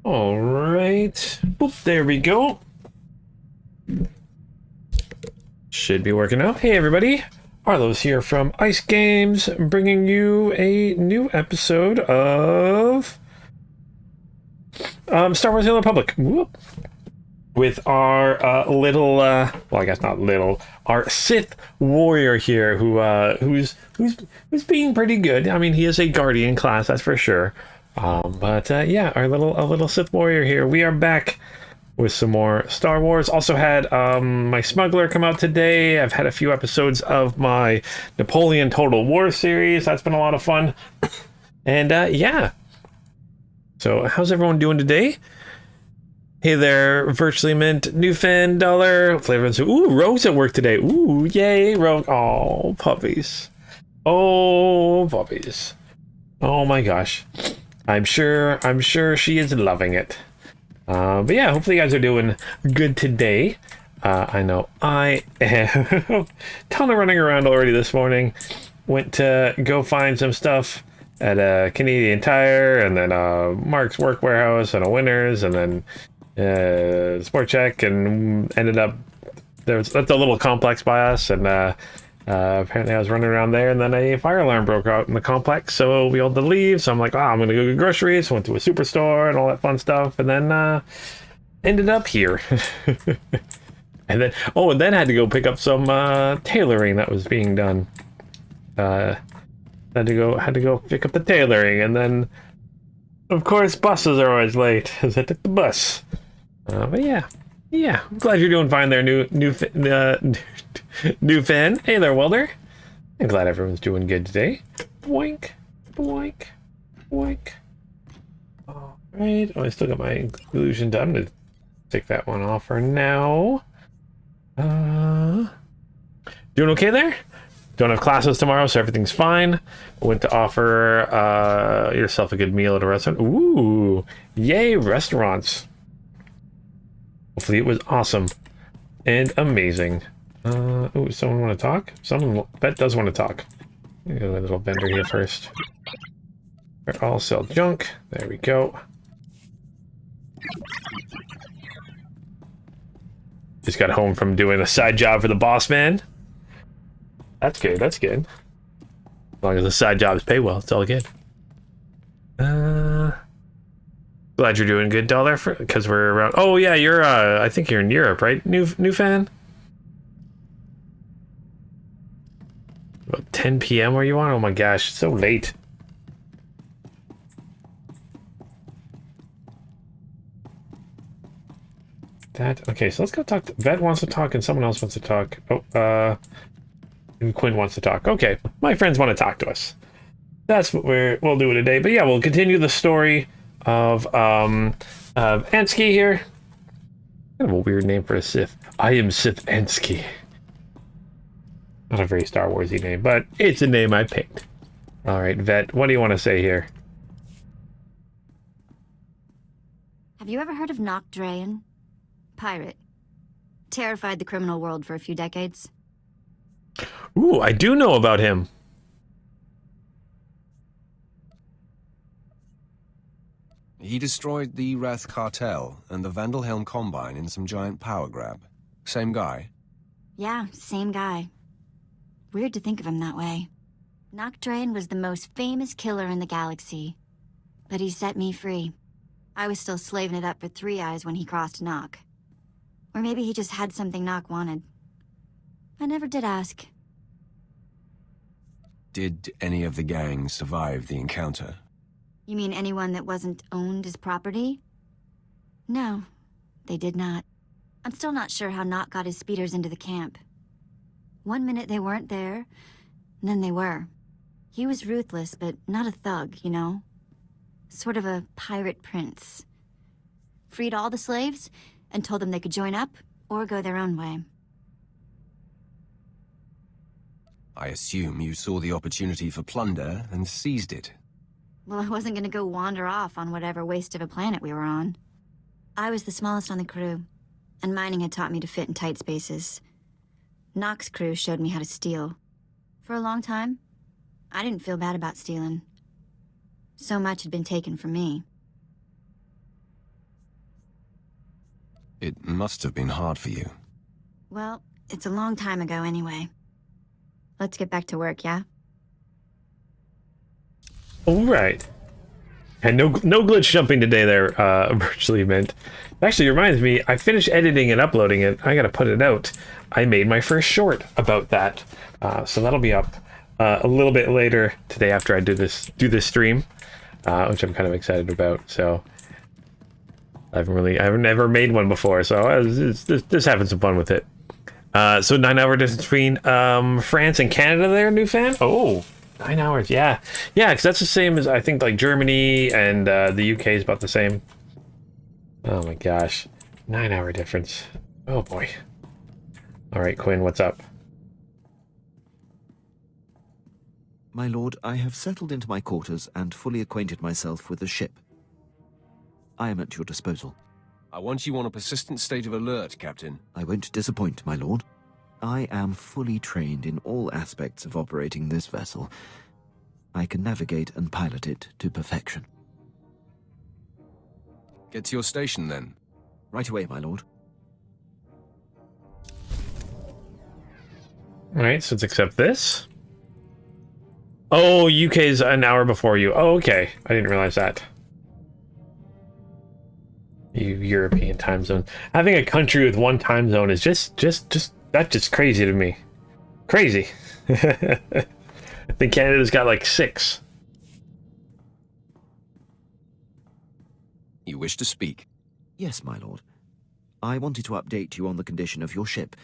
All right. Boop, there we go. Should be working out. Hey, everybody. Arlo's here from Ice Games, bringing you a new episode of Star Wars: The Old Republic. Whoop. With our well, I guess not little, our Sith Warrior here, who's being pretty good. I mean, he is a Guardian class, that's for sure. But yeah, our little Sith Warrior here. We are back with some more Star Wars. Also had my Smuggler come out today. I've had a few episodes of my Napoleon Total War series. That's been a lot of fun. And yeah. So how's everyone doing today? Hey there, Virtually Mint, New Fan Dollar. Hopefully everyone's... Ooh, Rogue's at work today. Ooh, yay, Rogue. Oh, puppies. Oh, puppies. Oh my gosh. I'm sure she is loving it. But yeah, hopefully you guys are doing good today. I know I am. Ton of running around already this morning. Went to go find some stuff at a Canadian Tire, and then Mark's Work Warehouse, and a Winners, and then Sport Check, and ended up that's a little complex by us, and apparently I was running around there, and then a fire alarm broke out in the complex, so we all had to leave. So I'm like, I'm gonna go get groceries. Went to a superstore and all that fun stuff, and then ended up here. And then had to go pick up some tailoring that was being done. Had to go pick up the tailoring, and then of course buses are always late, as I took the bus. But yeah, I'm glad you're doing fine there, new fan. Hey there, Welder. I'm glad everyone's doing good today. Boink, boink, boink. All right. Oh, I still got my illusion done. I'm gonna take that one off for now. Doing okay there? Don't have classes tomorrow, so everything's fine. Went to offer yourself a good meal at a restaurant. Ooh, yay, restaurants. Hopefully it was awesome and amazing. Ooh, someone want to talk? Bet does want to talk. Get a little vendor here first. They're all sell junk. There we go. Just got home from doing a side job for the boss man. That's good, that's good. As long as the side jobs pay well, it's all good. Glad you're doing good, Dollar, because we're around... Oh, yeah, you're, I think you're in Europe, right? New fan? About 10 p.m. where you are? Oh my gosh, it's so late. Okay, so let's go talk to... Vet wants to talk and someone else wants to talk. Oh, and Quinn wants to talk. Okay, my friends want to talk to us. That's what we'll do today. But yeah, we'll continue the story of Ansky here. Kind of a weird name for a Sith. I am Sith Ansky. Not a very Star Warsy name, but it's a name I picked. All right, Vet, what do you want to say here? Have you ever heard of Nock Drayen? Pirate. Terrified the criminal world for a few decades. Ooh, I do know about him. He destroyed the Wrath Cartel and the Vandalhelm Combine in some giant power grab. Same guy? Yeah, same guy. Weird to think of him that way. Nock Drayen was the most famous killer in the galaxy. But he set me free. I was still slaving it up for Three Eyes when he crossed Nock. Or maybe he just had something Nock wanted. I never did ask. Did any of the gang survive the encounter? You mean anyone that wasn't owned as property? No, they did not. I'm still not sure how Nock got his speeders into the camp. One minute they weren't there, and then they were. He was ruthless, but not a thug, you know? Sort of a pirate prince. Freed all the slaves, and told them they could join up, or go their own way. I assume you saw the opportunity for plunder and seized it. Well, I wasn't gonna go wander off on whatever waste of a planet we were on. I was the smallest on the crew, and mining had taught me to fit in tight spaces. Nock's crew showed me how to steal. For a long time, I didn't feel bad about stealing. So much had been taken from me. It must have been hard for you. Well, it's a long time ago anyway. Let's get back to work, yeah? All right. And no glitch jumping today there, virtually meant. Actually, it reminds me, I finished editing and uploading it. I gotta put it out. I made my first short about that. So that'll be up a little bit later today after I do this stream, which I'm kind of excited about. So I've never made one before, so just having some fun with it. So 9 hour distance between France and Canada there, new fan? Oh, 9 hours, yeah. Yeah, because that's the same as, I think, like Germany and the UK is about the same. Oh my gosh. 9 hour difference. Oh boy. Alright, Quinn, what's up? My lord, I have settled into my quarters and fully acquainted myself with the ship. I am at your disposal. I want you on a persistent state of alert, Captain. I won't disappoint, my lord. I am fully trained in all aspects of operating this vessel. I can navigate and pilot it to perfection. Get to your station, then. Right away, my lord. Alright, so let's accept this. Oh, UK's an hour before you. Oh, okay. I didn't realize that. European time zone. Having a country with one time zone is just that's just crazy to me. Crazy. I think Canada's got like 6. You wish to speak? Yes, my lord. I wanted to update you on the condition of your ship.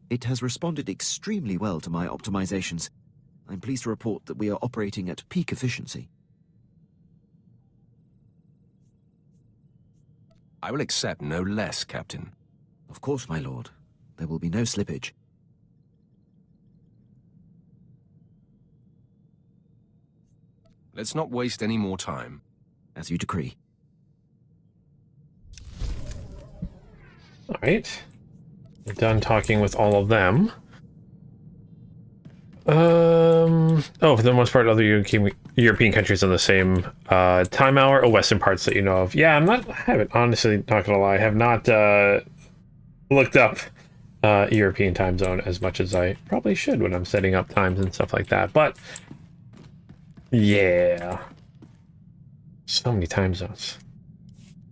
It has responded extremely well to my optimizations. I'm pleased to report that we are operating at peak efficiency. I will accept no less, Captain. Of course, my lord. There will be no slippage. Let's not waste any more time. As you decree. Alright. We're done talking with all of them. Oh, for the most part, other European countries on the same time hour or Western parts that you know of. Yeah, I haven't, honestly, not gonna lie, I have not looked up European time zone as much as I probably should when I'm setting up times and stuff like that. But, yeah. So many time zones.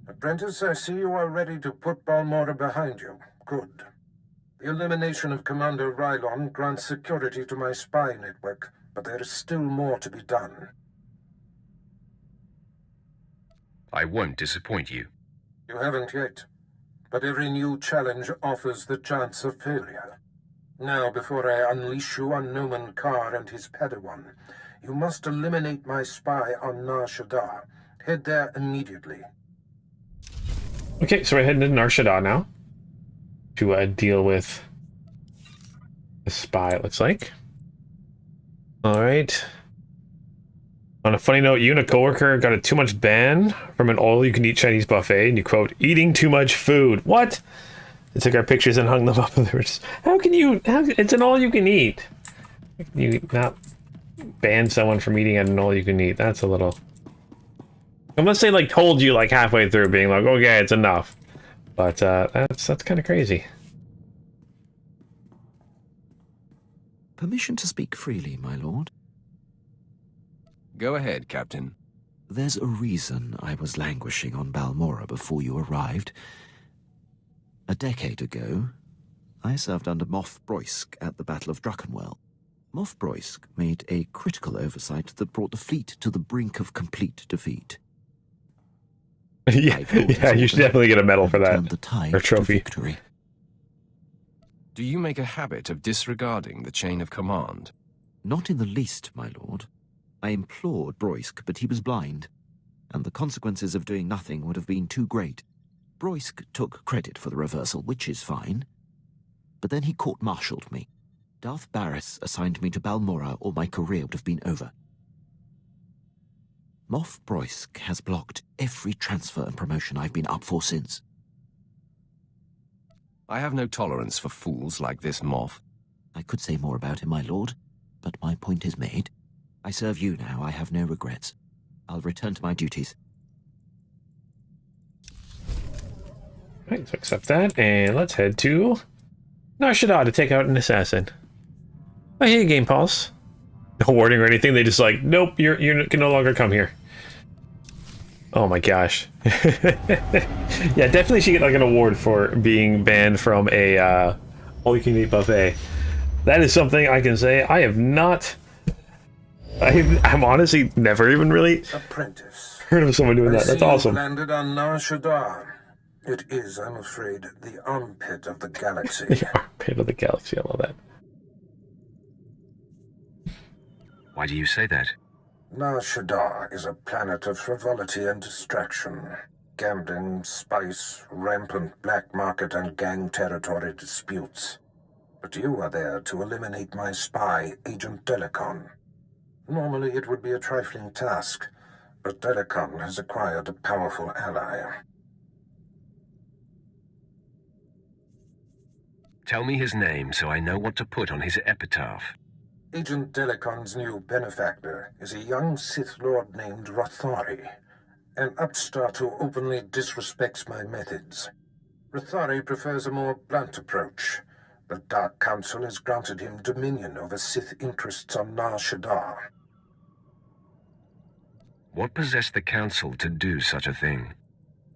Apprentice, I see you are ready to put Balmora behind you. Good. The elimination of Commander Rylon grants security to my spy network, but there is still more to be done. I won't disappoint you. You haven't yet, but every new challenge offers the chance of failure. Now, before I unleash you on Noman Carr and his Padawan, you must eliminate my spy on Nar Shaddaa. Head there immediately. Okay, so we're heading to Nar Shaddaa now to deal with the spy, it looks like. Alright. On a funny note, you and a coworker got a too much ban from an all-you-can-eat Chinese buffet, and you quote, eating too much food. What? They took our pictures and hung them up. And they were just, it's an all-you-can-eat. You not ban someone from eating at an all-you-can-eat. That's a little... Unless they, like, told you, like, halfway through, being like, okay, it's enough. But, that's kind of crazy. Permission to speak freely, my lord? Go ahead, Captain. There's a reason I was languishing on Balmora before you arrived. A decade ago, I served under Moff Broysk at the Battle of Druckenwell. Moff Broysk made a critical oversight that brought the fleet to the brink of complete defeat. Yeah, you should definitely get a medal for that, the tide or trophy. To victory. Do you make a habit of disregarding the chain of command? Not in the least, my lord. I implored Broysk, but he was blind, and the consequences of doing nothing would have been too great. Broysk took credit for the reversal, which is fine, but then he court-martialed me. Darth Barris assigned me to Balmora, or my career would have been over. Moff Broysk has blocked every transfer and promotion I've been up for since. I have no tolerance for fools like this Moff. I could say more about him, my lord, but my point is made. I serve you now, I have no regrets. I'll return to my duties. Right, so accept that, and let's head to Nar Shaddaa to take out an assassin. Oh, hey, Game Pulse. No warning or anything, they just like, nope, you can no longer come here. Oh my gosh. Yeah, definitely should get like an award for being banned from a all-you-can-eat buffet. That is something I can say I have not... I'm honestly never even really Apprentice. heard of someone doing that. That's awesome. Landed on Nar Shaddaa. It is, I'm afraid, the armpit of the galaxy. The armpit of the galaxy, I love that. Why do you say that? Nar Shaddaa is a planet of frivolity and distraction. Gambling, spice, rampant black market, and gang territory disputes. But you are there to eliminate my spy, Agent Delicon. Normally it would be a trifling task, but Delicon has acquired a powerful ally. Tell me his name so I know what to put on his epitaph. Agent Delicon's new benefactor is a young Sith Lord named Rothari, an upstart who openly disrespects my methods. Rothari prefers a more blunt approach. The Dark Council has granted him dominion over Sith interests on Nar Shaddaa. What possessed the Council to do such a thing?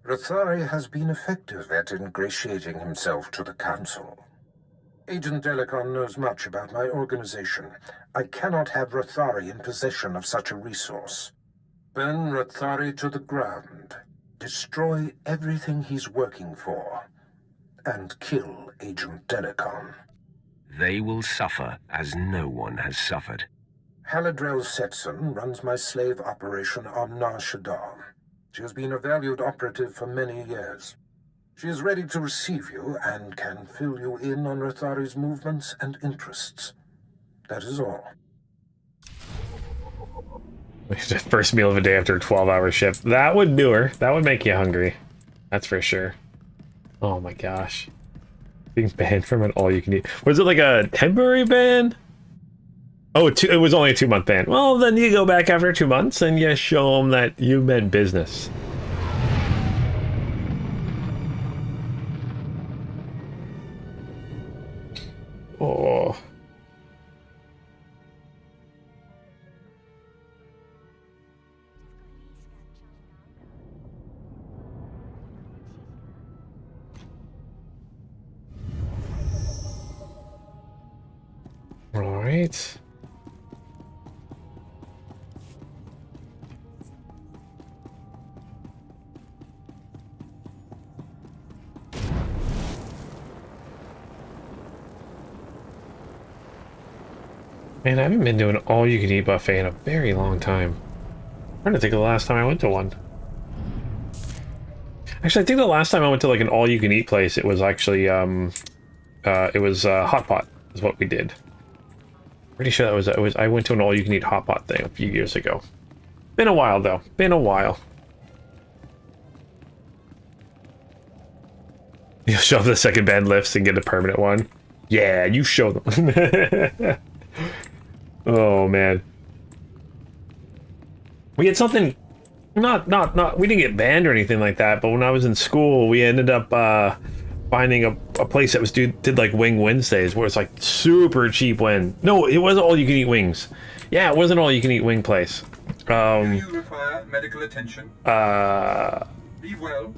Rothari has been effective at ingratiating himself to the Council. Agent Delicon knows much about my organization. I cannot have Rothari in possession of such a resource. Burn Rothari to the ground. Destroy everything he's working for. And kill Agent Delicon. They will suffer as no one has suffered. Haladrel Setson runs my slave operation on Nar Shaddaa. She has been a valued operative for many years. She is ready to receive you and can fill you in on Rothari's movements and interests. That is all. The first meal of the day after a 12-hour shift. That would do her. That would make you hungry. That's for sure. Oh my gosh. Being banned from an all-you-can-eat. Was it like a temporary ban? Oh, it was only a 2-month ban. Well, then you go back after 2 months and you show them that you meant business. Oh. All right. Man, I haven't been to an all-you-can-eat buffet in a very long time. I'm trying to think of the last time I went to one. Actually, I think the last time I went to like an all-you-can-eat place, it was actually hot pot is what we did. Pretty sure that was I went to an all-you-can-eat hot pot thing a few years ago. Been a while though. Been a while. You'll show the second band lifts and get a permanent one. Yeah, you show them. Oh man. We had something not we didn't get banned or anything like that, but when I was in school we ended up finding a place that was did like Wing Wednesdays where it's like super cheap No, it wasn't all you can eat wings. Yeah, it wasn't all you can eat wing place. Do you require medical attention? Be well.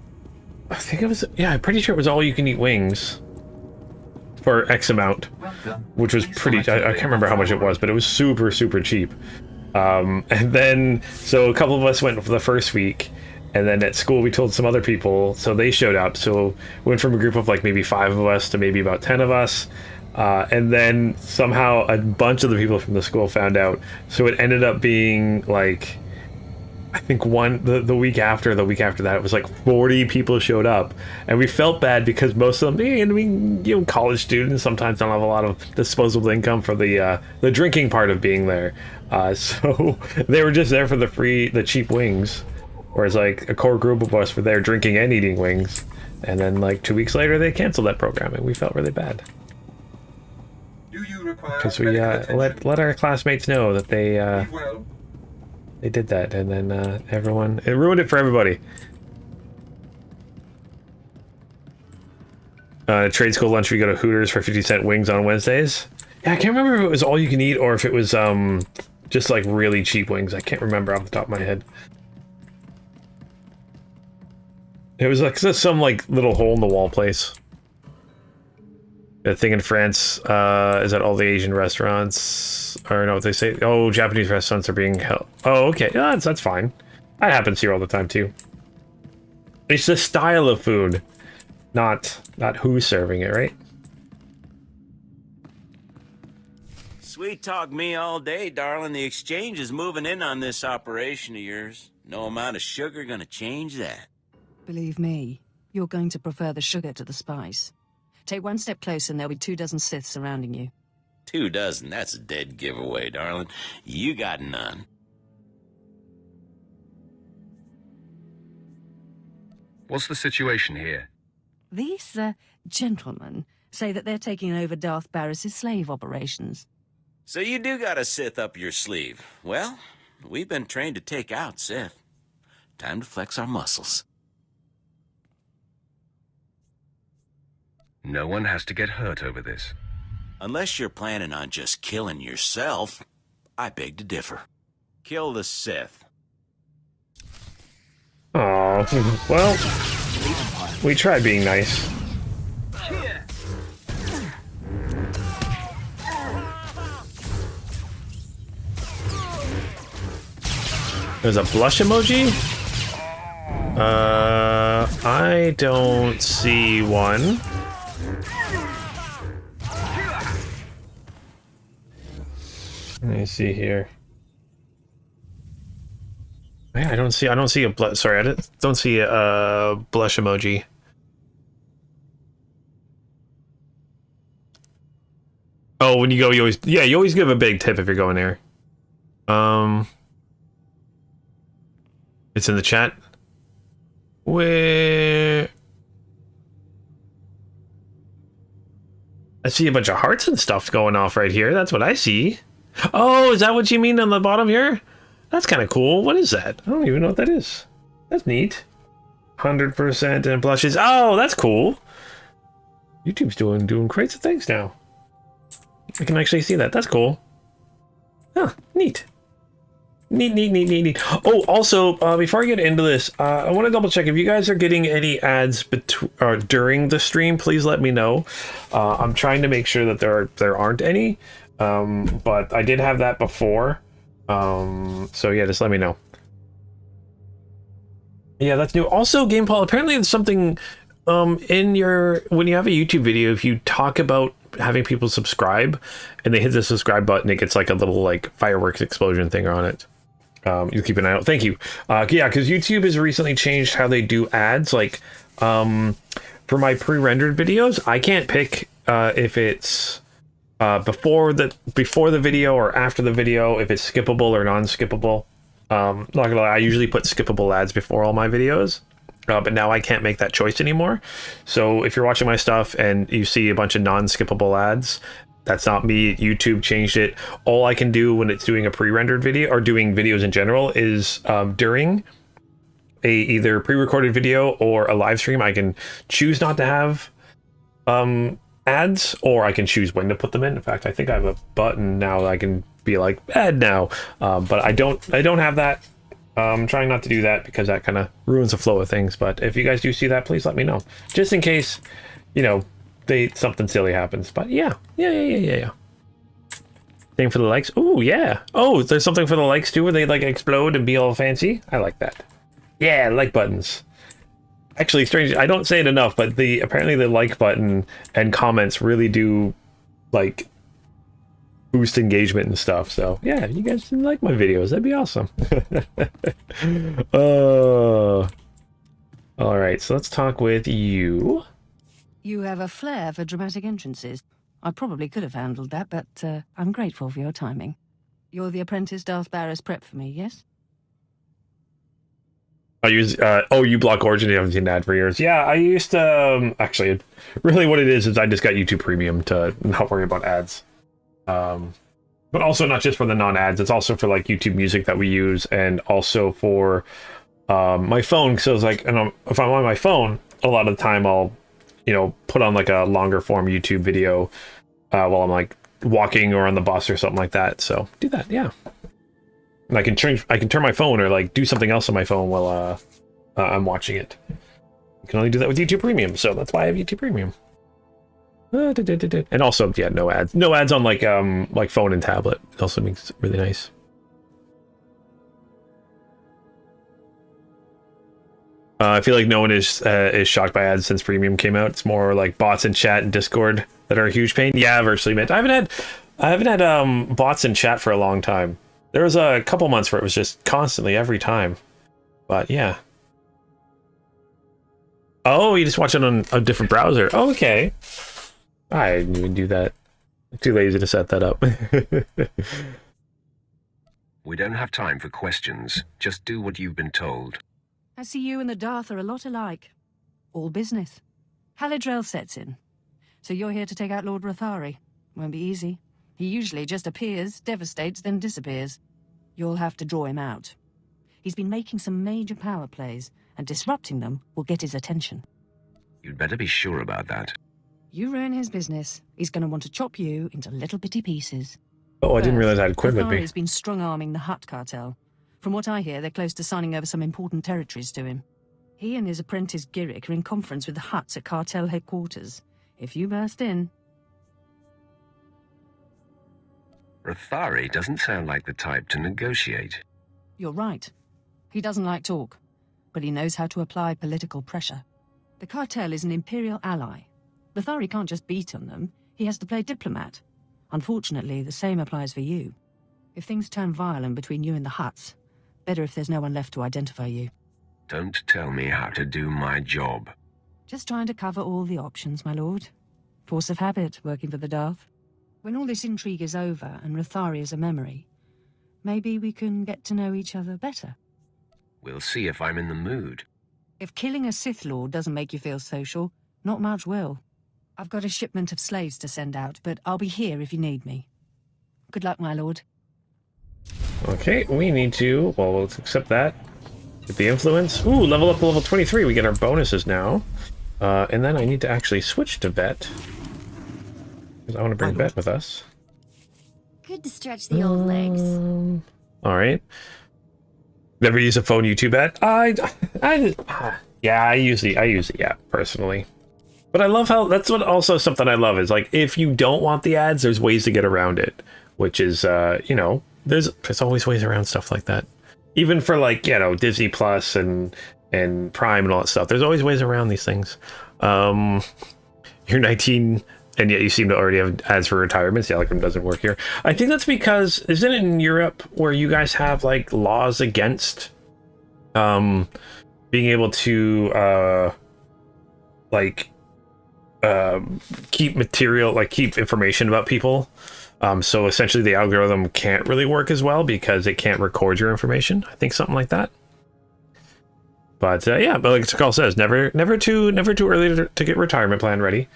I think it was, yeah, I'm pretty sure it was all you can eat wings for X amount, which was pretty, I can't remember how much it was, but it was super, super cheap. And then, so a couple of us went for the first week, and then at school we told some other people, so they showed up. So we went from a group of like maybe 5 of us to maybe about 10 of us. And then somehow a bunch of the people from the school found out. So it ended up being like, I think the week after that, it was like 40 people showed up, and we felt bad because most of them, college students sometimes don't have a lot of disposable income for the drinking part of being there. So they were just there for the cheap wings, whereas like a core group of us were there drinking and eating wings. And then like 2 weeks later, they canceled that program, and we felt really bad. Do you require because we let our classmates know that they Be well. they did that, and then it ruined it for everybody. Trade school lunch, we go to Hooters for 50-cent wings on Wednesdays. Yeah, I can't remember if it was all you can eat or if it was just like really cheap wings. I can't remember off the top of my head. It was like some like little hole in the wall place. The thing in France is that all the Asian restaurants, or no, what they say, oh, Japanese restaurants are being held. Oh, okay, yeah, that's fine. That happens here all the time too. It's the style of food, not who's serving it, right? Sweet talk me all day, darling. The exchange is moving in on this operation of yours. No amount of sugar gonna change that. Believe me, you're going to prefer the sugar to the spice. Take one step closer and there'll be 24 Siths surrounding you. 24? That's a dead giveaway, darling. You got none. What's the situation here? These, gentlemen say that they're taking over Darth Barris's slave operations. So you do got a Sith up your sleeve. Well, we've been trained to take out Sith. Time to flex our muscles. No one has to get hurt over this. Unless you're planning on just killing yourself, I beg to differ. Kill the Sith. Oh, well, we tried being nice. There's a blush emoji? I don't see one. Let me see here. Man, I don't see a blush. Sorry, I don't see a blush emoji. Oh, when you go, you always give a big tip if you're going there. It's in the chat. Where I see a bunch of hearts and stuff going off right here. That's what I see. Oh, is that what you mean on the bottom here? That's kind of cool. What is that? I don't even know what that is. That's neat. 100% and blushes. Oh, that's cool. YouTube's doing crazy things now. I can actually see that. That's cool. Huh, neat. Neat. Oh, also, before I get into this, I want to double check if you guys are getting any ads during the stream. Please let me know. I'm trying to make sure that there aren't any, but I did have that before. So yeah, just let me know. Yeah, that's new. Also, GamePaul, apparently it's something when you have a YouTube video, if you talk about having people subscribe and they hit the subscribe button, it gets like a little like fireworks explosion thing on it. You keep an eye out. Thank you. Yeah, because YouTube has recently changed how they do ads. Like for my pre-rendered videos, I can't pick if it's before the video or after the video, if it's skippable or non-skippable. Not gonna lie, I usually put skippable ads before all my videos, but now I can't make that choice anymore. So if you're watching my stuff and you see a bunch of non-skippable ads, that's not me. YouTube changed it. All I can do when it's doing a pre-rendered video or doing videos in general is during a either pre-recorded video or a live stream, I can choose not to have ads, or I can choose when to put them in. In fact, I think I have a button now that I can be like ad now, but I don't have that. I'm trying not to do that because that kind of ruins the flow of things. But if you guys do see that, please let me know, just in case, you know, something silly happens. But yeah. Same for the likes. Oh yeah. Oh, there's something for the likes too, where they like explode and be all fancy. I like that. Yeah, like buttons. Actually, strange. I don't say it enough, but apparently the like button and comments really do like boost engagement and stuff. So yeah, if you guys can like my videos, that'd be awesome. All right, so let's talk with you. You have a flair for dramatic entrances. I probably could have handled that, but I'm grateful for your timing. You're the apprentice Darth Barris prep for me, yes? I use, you block Origin, you haven't seen that for years. Yeah, I used to, actually, really what it is I just got YouTube Premium to not worry about ads. But also not just for the non-ads, it's also for like YouTube Music that we use, and also for my phone, so it's like, if I'm on my phone, a lot of the time I'll you know, put on like a longer form YouTube video while I'm like walking or on the bus or something like that. So do that, yeah. And I can turn my phone or like do something else on my phone while I'm watching it. You can only do that with YouTube Premium, so that's why I have YouTube Premium. And also, yeah, no ads. No ads on like phone and tablet. It also makes it really nice. I feel like no one is shocked by ads since Premium came out. It's more like bots in chat and Discord that are a huge pain. Yeah, virtually meant. I haven't had bots in chat for a long time. There was a couple months where it was just constantly every time. But yeah. Oh, you just watch it on a different browser. Oh, okay. I didn't even do that. I'm too lazy to set that up. We don't have time for questions. Just do what you've been told. I see you and the Darth are a lot alike. All business. Haladrel sets in. So you're here to take out Lord Rathari. Won't be easy. He usually just appears, devastates, then disappears. You'll have to draw him out. He's been making some major power plays, and disrupting them will get his attention. You'd better be sure about that. You ruin his business, he's going to want to chop you into little bitty pieces. Oh, I didn't realize I had Quinn with me. Rathari's been strong-arming the Hutt cartel. From what I hear, they're close to signing over some important territories to him. He and his apprentice Girick are in conference with the Hutts at cartel headquarters. If you burst in... Rathari doesn't sound like the type to negotiate. You're right. He doesn't like talk, but he knows how to apply political pressure. The cartel is an imperial ally. Rathari can't just beat on them. He has to play diplomat. Unfortunately, the same applies for you. If things turn violent between you and the Hutts, better if there's no one left to identify you. Don't tell me how to do my job. Just trying to cover all the options, my lord. Force of habit, working for the Darth. When all this intrigue is over and Rathari is a memory, maybe we can get to know each other better. We'll see if I'm in the mood. If killing a Sith Lord doesn't make you feel social, not much will. I've got a shipment of slaves to send out, but I'll be here if you need me. Good luck, my lord. Okay, we need to... Well, let's accept that. Get the influence. Ooh, level up to level 23. We get our bonuses now. And then I need to actually switch to vet. Because I want to bring vet with us. Good to stretch the old legs. Alright. Never use a phone YouTube ad? Yeah, I use the app, personally. But I love how... That's what also something I love is, like, if you don't want the ads, there's ways to get around it. Which is, you know... There's always ways around stuff like that. Even for, like, you know, Disney Plus and Prime and all that stuff. There's always ways around these things. You're 19, and yet you seem to already have ads for retirements. Yeah, like, it doesn't work here. I think that's because... Isn't it in Europe where you guys have, like, laws against being able to, keep material, like, keep information about people? So essentially the algorithm can't really work as well because it can't record your information. I think something like that. But yeah, but like Takal says, never too early to get retirement plan ready.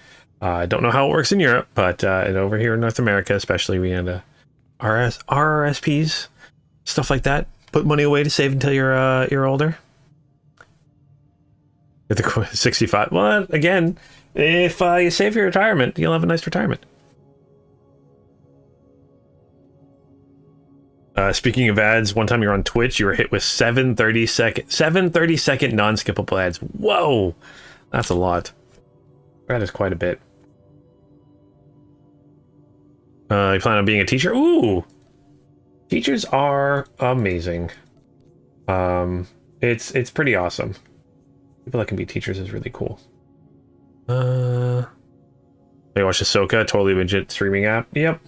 I don't know how it works in Europe, but over here in North America, especially, we had RRSPs, stuff like that. Put money away to save until you're older. At the 65. Well, again, if you save your retirement, you'll have a nice retirement. Speaking of ads, one time you were on Twitch, you were hit with 7 30-second non-skippable ads. Whoa! That's a lot. That is quite a bit. You plan on being a teacher? Ooh! Teachers are amazing. It's pretty awesome. People that can be teachers is really cool. I watch Ahsoka, totally legit streaming app. Yep.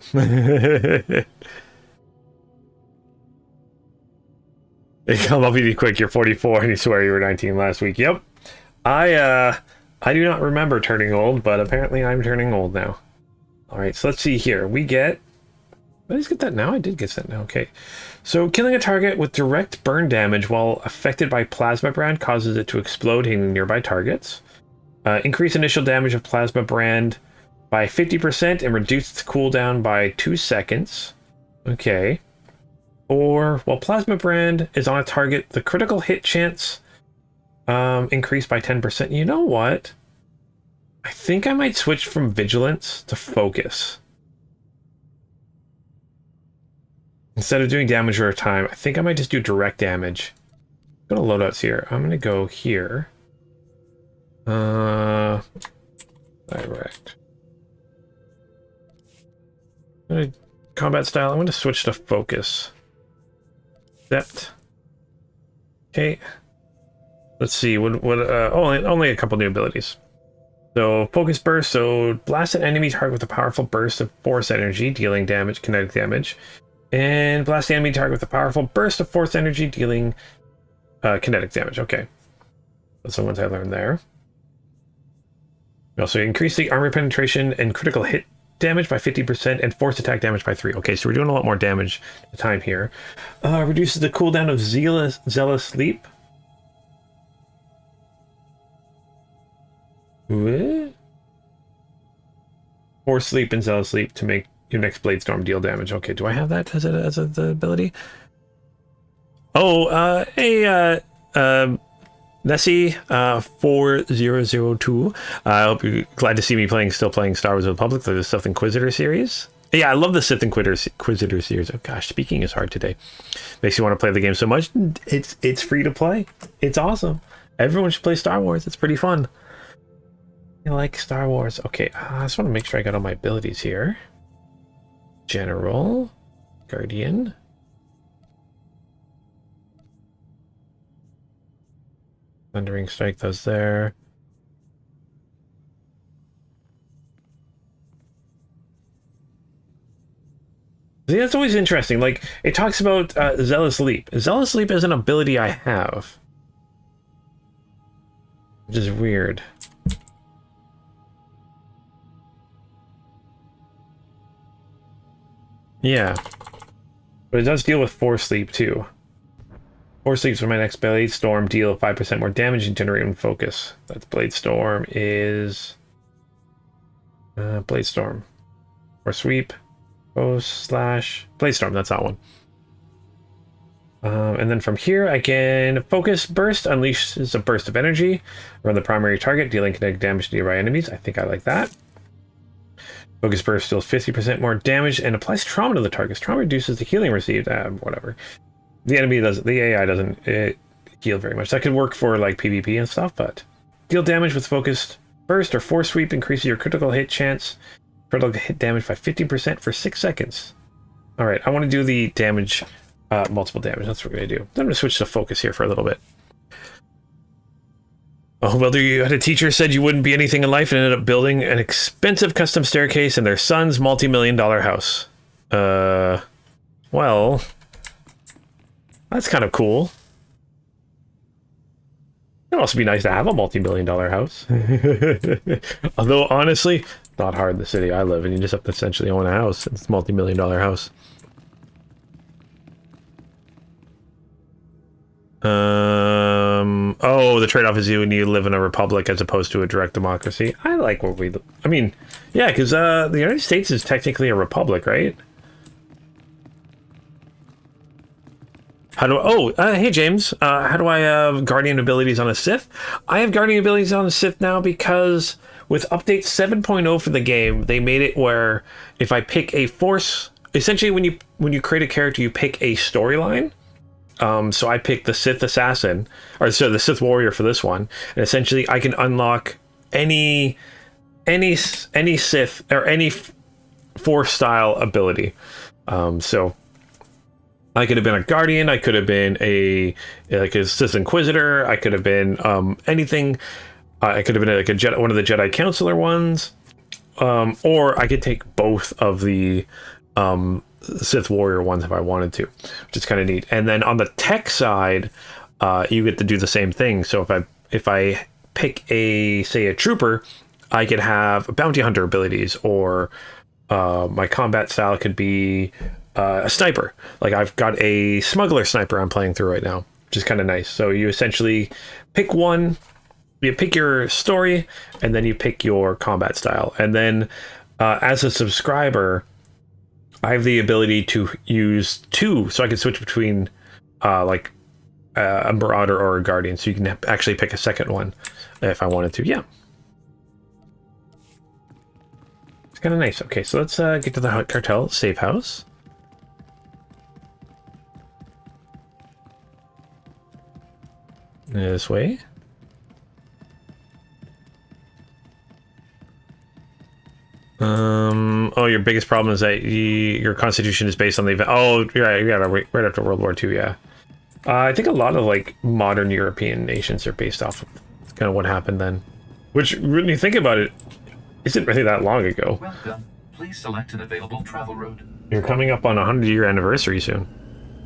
I'll be quick. You're 44 and you swear you were 19 last week. Yep. I do not remember turning old, but apparently I'm turning old now. All right, so let's see here. We get... Did I just get that now? I did get that now. Okay. So killing a target with direct burn damage while affected by plasma brand causes it to explode, hitting nearby targets. Increase initial damage of plasma brand by 50% and reduce its cooldown by 2 seconds. Okay. Or, while plasma brand is on a target, the critical hit chance increased by 10%. You know what? I think I might switch from vigilance to focus. Instead of doing damage over time, I think I might just do direct damage. Go to loadouts here. I'm gonna go here. Direct. Combat style. I'm gonna switch to focus. Depth. Okay. Let's see. Only a couple new abilities. So focus burst. So blast an enemy target with a powerful burst of force energy, dealing damage, kinetic damage. And blast the enemy target with a powerful burst of force energy, dealing kinetic damage. Okay. That's the ones I learned there. We also increase the armor penetration and critical hit damage by 50% and force attack damage by 3. Okay, so we're doing a lot more damage at the time here. Reduces the cooldown of Zealous Leap. What? Force Sleep and Zealous Leap to make your next Blade Storm deal damage. Okay, do I have that as the ability? Oh, hey, Nessie 4002. I hope you're glad to see me still playing Star Wars Republic, the Sith Inquisitor series. Yeah, I love the Sith Inquisitor series. Oh gosh, speaking is hard today. Makes you want to play the game so much. It's free to play. It's awesome. Everyone should play Star Wars. It's pretty fun. You like Star Wars? Okay, I just want to make sure I got all my abilities here. General, Guardian. Thundering Strike, those there. See, that's always interesting. Like, it talks about Zealous Leap. Zealous Leap is an ability I have. Which is weird. Yeah. But it does deal with Force Sleep, too. Force Sleeps for my next Blade Storm, deal 5% more damage and generate one focus. That's Blade Storm is... Blade Storm. Or Sweep. Blade Storm, that's that one. And then from here, I can Focus Burst, unleashes a burst of energy around the primary target, dealing kinetic damage to nearby enemies. I think I like that. Focus Burst deals 50% more damage and applies trauma to the target. Trauma reduces the healing received. Whatever. The enemy doesn't, the AI doesn't heal very much. That could work for like PvP and stuff, but deal damage with Focused Burst or Force Sweep increases your critical hit chance. Critical hit damage by 50% for 6 seconds. Alright, I want to do the damage, multiple damage. That's what we're going to do. Then I'm going to switch to focus here for a little bit. Oh, well, you had a teacher said you wouldn't be anything in life and ended up building an expensive custom staircase in their son's multi-million-dollar house. Well, that's kind of cool. It'd also be nice to have a multi-million-dollar house. Although, honestly, not hard in the city I live in. You just have to essentially own a house. It's a multi-million-dollar house. Oh, the trade-off is you live in a republic as opposed to a direct democracy. I like what we... I mean, yeah, because the United States is technically a republic, right? How do hey James, how do I have Guardian abilities on a Sith? I have Guardian abilities on a Sith now because with update 7.0 for the game, they made it where if I pick a Force... Essentially, when you create a character, you pick a storyline. So I picked the Sith Assassin, or so the Sith Warrior for this one, and essentially I can unlock any Sith or any Force style ability. So I could have been a Guardian, I could have been a Sith Inquisitor, I could have been anything. I could have been like a Jedi, one of the Jedi Counselor ones, or I could take both of the Sith Warrior ones if I wanted to, which is kind of neat. And then on the tech side, you get to do the same thing. So if I pick a trooper, I could have bounty hunter abilities, or my combat style could be a sniper. Like I've got a smuggler sniper I'm playing through right now, which is kind of nice. So you essentially pick one, you pick your story, and then you pick your combat style. And then as a subscriber, I have the ability to use two, so I can switch between like a Marauder or a Guardian, so you can actually pick a second one if I wanted to. Yeah. It's kind of nice. Okay, so let's get to the cartel safe house. This way. Oh, your biggest problem is that your constitution is based on the event. Oh, yeah, right after World War II, yeah. I think a lot of, like, modern European nations are based off of kind of what happened then. Which, when you think about it, isn't really that long ago. Welcome. Please select an available travel route. You're coming up on a 100-year anniversary soon.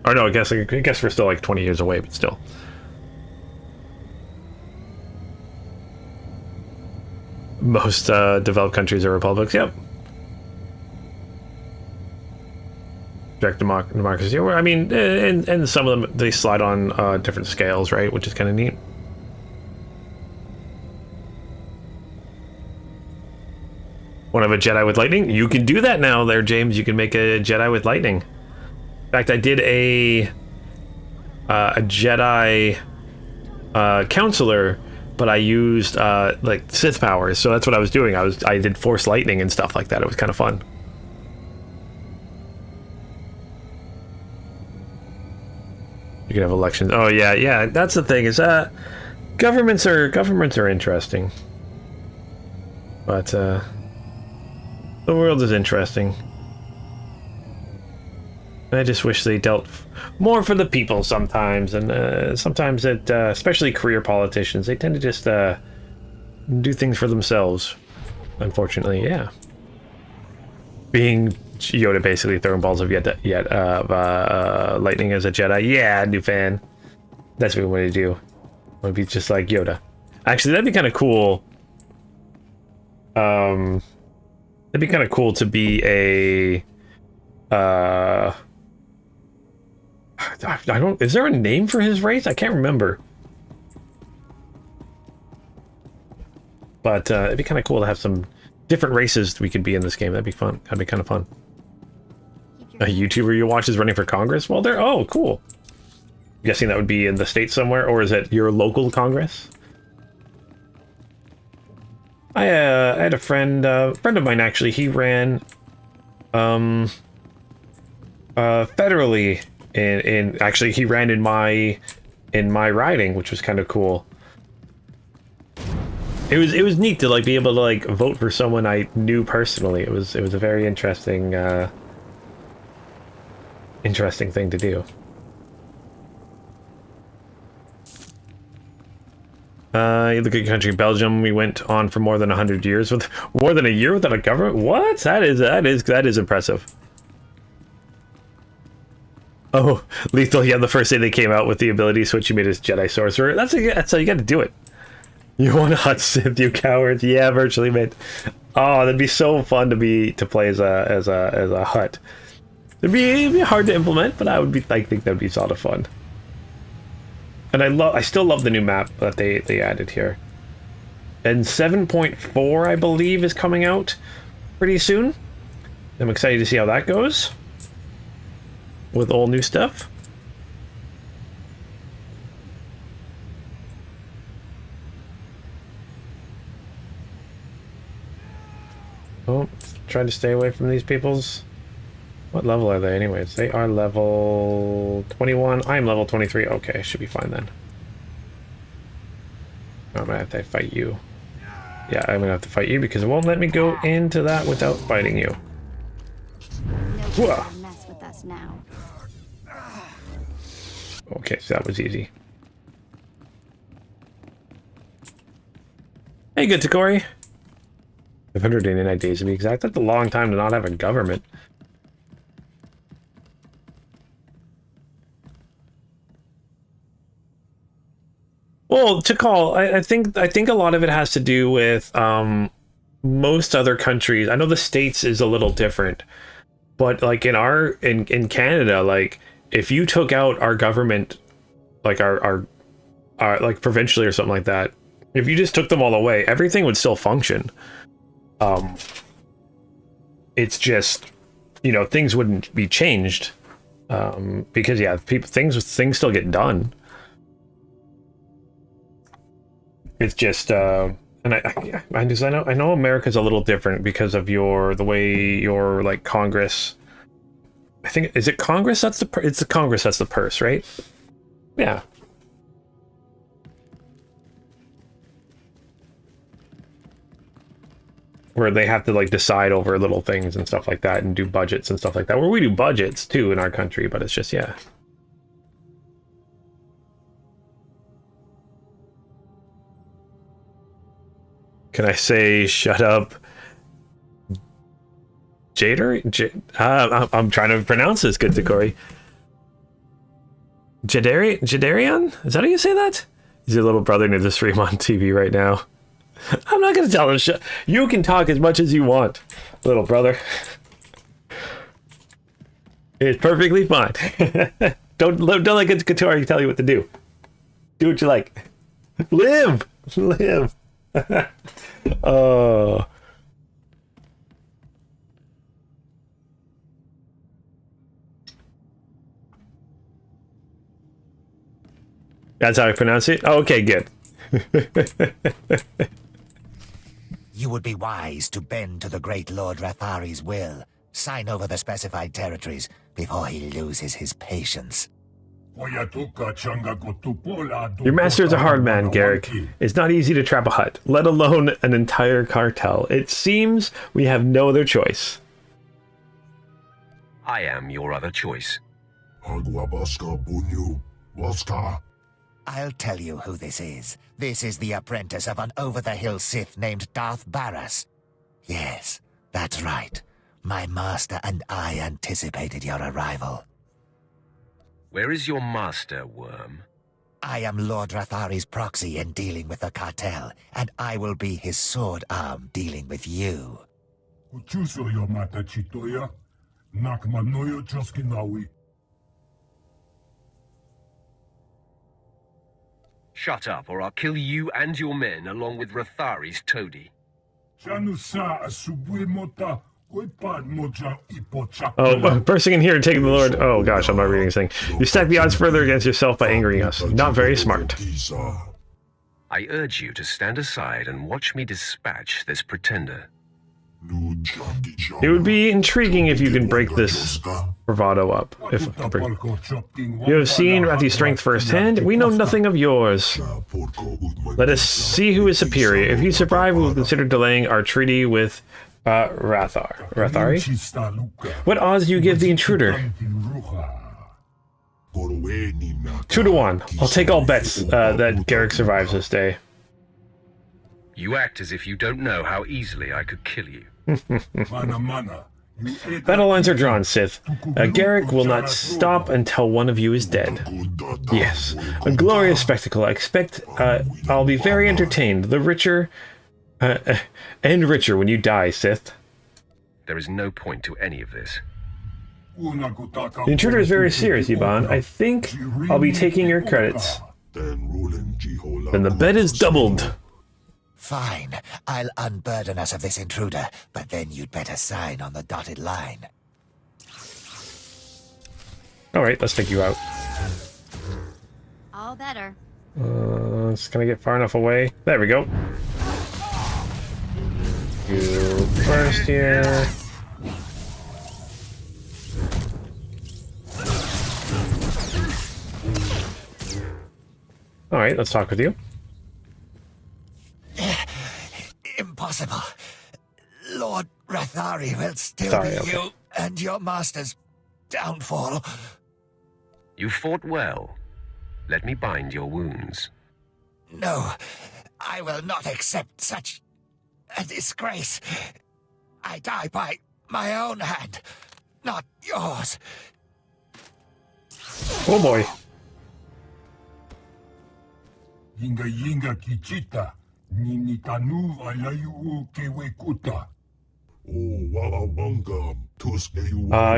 Or no, I guess we're still, like, 20 years away, but still. Most developed countries are republics, yep. Direct democracy. I mean, and some of them, they slide on different scales, right? Which is kind of neat. Want to have a Jedi with lightning? You can do that now there, James. You can make a Jedi with lightning. In fact, I did a Jedi counselor, but I used like Sith powers, so that's what I was doing. I did Force lightning and stuff like that. It was kind of fun. You can have elections. Oh yeah. That's the thing. Is governments are interesting, but the world is interesting. I just wish they dealt more for the people sometimes, and sometimes it, especially career politicians, they tend to just do things for themselves. Unfortunately, yeah. Being Yoda, basically throwing balls of lightning as a Jedi. Yeah, new fan. That's what we want to do. I want to be just like Yoda. Actually, that'd be kind of cool. That'd be kind of cool to be a. I don't. Is there a name for his race? I can't remember. But it'd be kind of cool to have some different races we could be in this game. That'd be fun. That'd be kind of fun. A YouTuber you watch is running for Congress? Well, they're... Oh, cool. I'm guessing that would be in the States somewhere, or is it your local Congress? I had a friend of mine, actually. He ran federally actually he ran in my riding, which was kind of cool. It was neat to like be able to like vote for someone I knew personally. It was a very interesting thing to do. You look at country Belgium. We went on for more than 100 years with more than a year without a government. What? That is impressive. Oh, Lethal. Yeah, the first day they came out with the ability switch, you made his Jedi sorcerer. That's how you got to do it. You want a hot Sith, you cowards? Yeah, virtually made. Oh, that'd be so fun to play as a Hutt. It'd be hard to implement, but I think that'd be a lot of fun. And I still love the new map that they added here. And 7.4, I believe, is coming out pretty soon. I'm excited to see how that goes with all new stuff. Oh, trying to stay away from these peoples. What level are they anyways? They are level 21. I'm level 23. Okay, should be fine then. I'm gonna have to fight you. Yeah, I'm gonna have to fight you because it won't let me go into that without fighting you. No mess with us now. Okay, so that was easy. Hey, good to Corey. 589 days to be exact. That's a long time to not have a government. Well, to call, I think a lot of it has to do with most other countries. I know the States is a little different, but like in Canada, like if you took out our government, like our like provincially or something like that, if you just took them all away, everything would still function. It's just, you know, things wouldn't be changed because yeah, things still get done. It's just And I know America's a little different because of the way your like Congress. I think is it Congress that's it's the Congress that's the purse, right? Yeah. Where they have to like decide over little things and stuff like that and do budgets and stuff like that. Where we do budgets too in our country, but it's just yeah. Can I say shut up? Jader? I'm trying to pronounce this good, Corey. Jadarian? Is that how you say that? He's your little brother near the stream on TV right now. I'm not going to tell him you can talk as much as you want, little brother. It's perfectly fine. Don't let Katori tell you what to do. Do what you like. Live! Live! Oh. That's how I pronounce it? Oh, okay, good. You would be wise to bend to the great Lord Rathari's will. Sign over the specified territories before he loses his patience. Your master is a hard man, Garrick. It's not easy to trap a hut, let alone an entire cartel. It seems we have no other choice. I am your other choice. I'll tell you who this is. This is the apprentice of an over-the-hill Sith named Darth Barras. Yes, that's right. My master and I anticipated your arrival. Where is your master, Worm? I am Lord Rathari's proxy in dealing with the cartel, and I will be his sword arm dealing with you. Shut up, or I'll kill you and your men along with Rathari's toady. Oh, bursting in here and taking the Lord. Oh gosh, I'm not reading this thing. You stack the odds further against yourself by angering us. Not very smart. I urge you to stand aside and watch me dispatch this pretender. It would be intriguing if you can break this bravado up. You have seen Rathi's strength firsthand. We know nothing of yours. Let us see who is superior. If you survive, we will consider delaying our treaty with Rathari? What odds do you give the intruder? 2-1. I'll take all bets that Garrick survives this day. You act as if you don't know how easily I could kill you. Battle lines are drawn, Sith. Garrick will not stop until one of you is dead. Yes, a glorious spectacle. I expect I'll be very entertained. The richer... and richer when you die, Sith. There is no point to any of this. The intruder is very serious, Iban. I think I'll be taking your credits. Then the bet is doubled. Fine. I'll unburden us of this intruder, but then you'd better sign on the dotted line. Alright, let's take you out. All better. It's gonna get far enough away. There we go. You first here. Alright, let's talk with you. Impossible. Lord Rathari will still be you and your master's downfall. You fought well. Let me bind your wounds. No, I will not accept such a disgrace. I die by my own hand, not yours. Oh boy.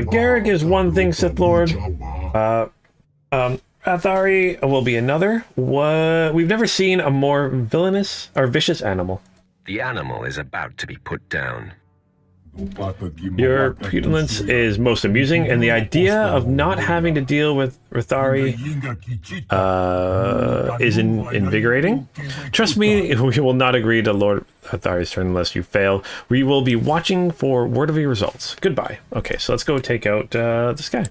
Garrick is one thing, Sith Lord. Rathari will be another. We've never seen a more villainous or vicious animal. The animal is about to be put down. Your petulance is most amusing, and the idea of not having to deal with Rethari is invigorating. Trust me, we will not agree to Lord Rethari's turn unless you fail. We will be watching for word of your results. Goodbye. Okay, so let's go take out this guy.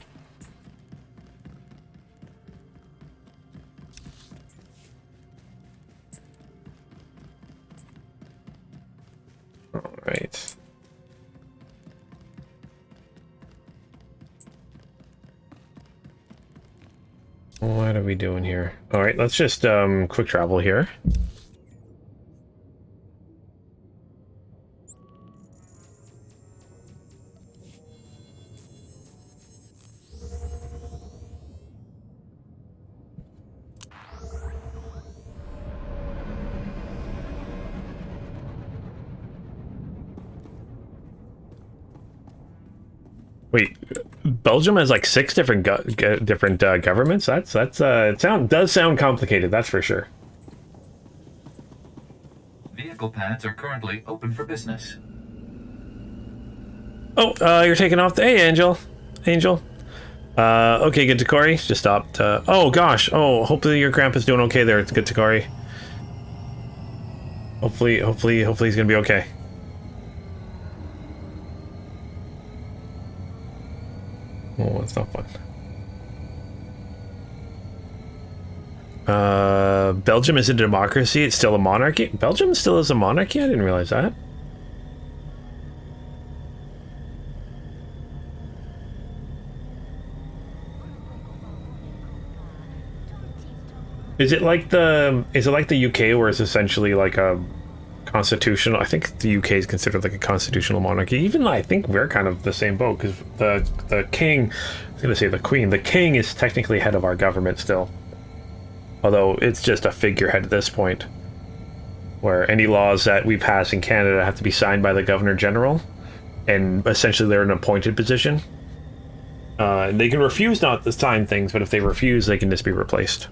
All right. What are we doing here? All right, let's just quick travel here. Wait, Belgium has like 6 different governments. Does sound complicated. That's for sure. Vehicle pads are currently open for business. Oh, you're taking off the... Hey, Angel. Okay, good to Corey. Just stopped. Oh, gosh. Oh, hopefully your grandpa's doing okay there. It's good to Corey. Hopefully he's gonna be okay. Oh, it's not fun. Belgium is a democracy. It's still a monarchy. Belgium still is a monarchy? I didn't realize that. Is it like the UK where it's essentially like a constitutional? I think the UK is considered like a constitutional monarchy. Even though I think we're kind of the same boat, because the king, I was gonna say the queen, the king is technically head of our government still. Although it's just a figurehead at this point, where any laws that we pass in Canada have to be signed by the Governor General, and essentially they're an appointed position. They can refuse not to sign things, but if they refuse, they can just be replaced.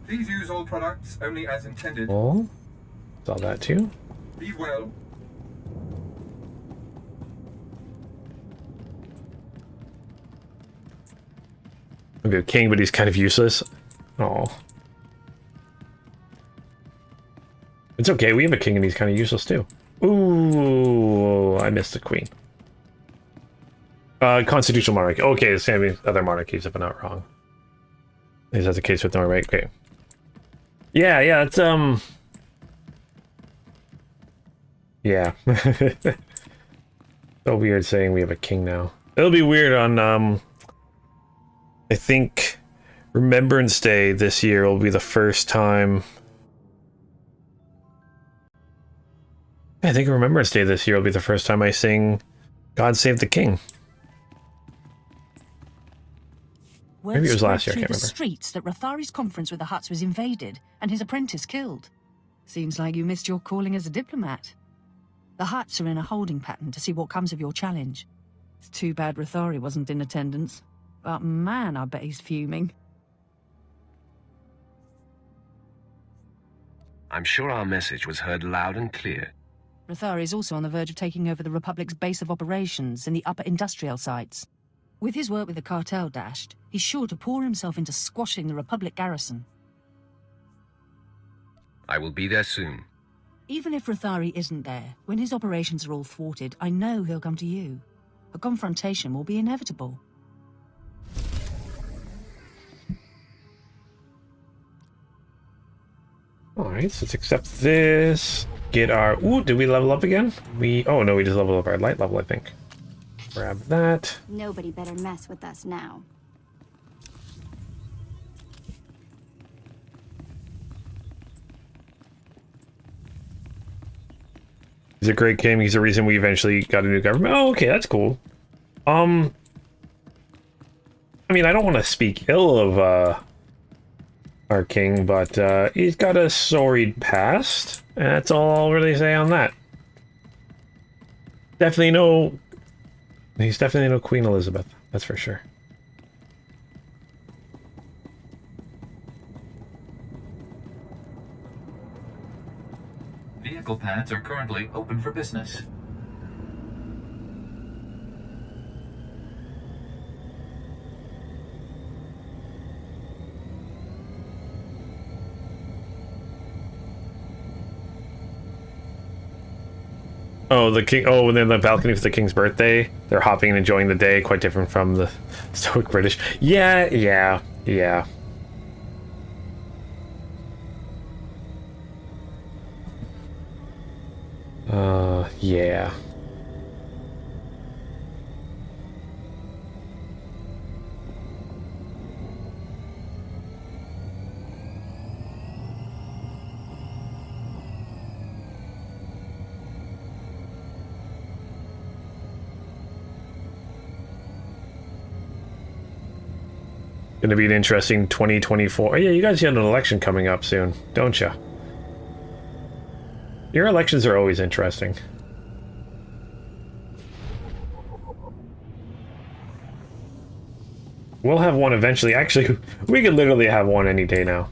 Please use all products only as intended. Oh, saw that too. Be well. Maybe a king, but he's kind of useless. Oh. It's okay, we have a king and he's kind of useless too. Ooh, I missed the queen. Constitutional monarchy. Okay, the same as other monarchies, if I'm not wrong. Is that the case with Norway? Okay. Yeah, it's, yeah. So weird saying we have a king now. It'll be weird on, I think Remembrance Day this year will be the first time... I think Remembrance Day this year will be the first time I sing God Save the King. Maybe it was last year, I can't remember. The streets that Rethari's conference with the Hutts was invaded and his apprentice killed. Seems like you missed your calling as a diplomat. The Hutts are in a holding pattern to see what comes of your challenge. It's too bad Rethari wasn't in attendance. But man, I bet he's fuming. I'm sure our message was heard loud and clear. Rethari is also on the verge of taking over the Republic's base of operations in the upper industrial sites. With his work with the cartel dashed, he's sure to pour himself into squashing the Republic garrison. I will be there soon. Even if Rethari isn't there, when his operations are all thwarted, I know he'll come to you. A confrontation will be inevitable. Alright, so let's accept this. Get our... Ooh, did we level up again? Oh no, we just leveled up our light level, I think. Grab that. Nobody better mess with us now. He's a great king. He's the reason we eventually got a new government. Oh, okay, that's cool. I mean, I don't want to speak ill of our king, but he's got a storied past. And that's all I'll really say on that. Definitely no... He's definitely no Queen Elizabeth, that's for sure. Vehicle pads are currently open for business. Oh, the king. Oh, and then the balcony for the king's birthday. They're hopping and enjoying the day. Quite different from the stoic British. Yeah. Yeah. Going to be an interesting 2024. Oh, yeah, you guys have an election coming up soon, don't you? Your elections are always interesting. We'll have one eventually. Actually, we could literally have one any day now.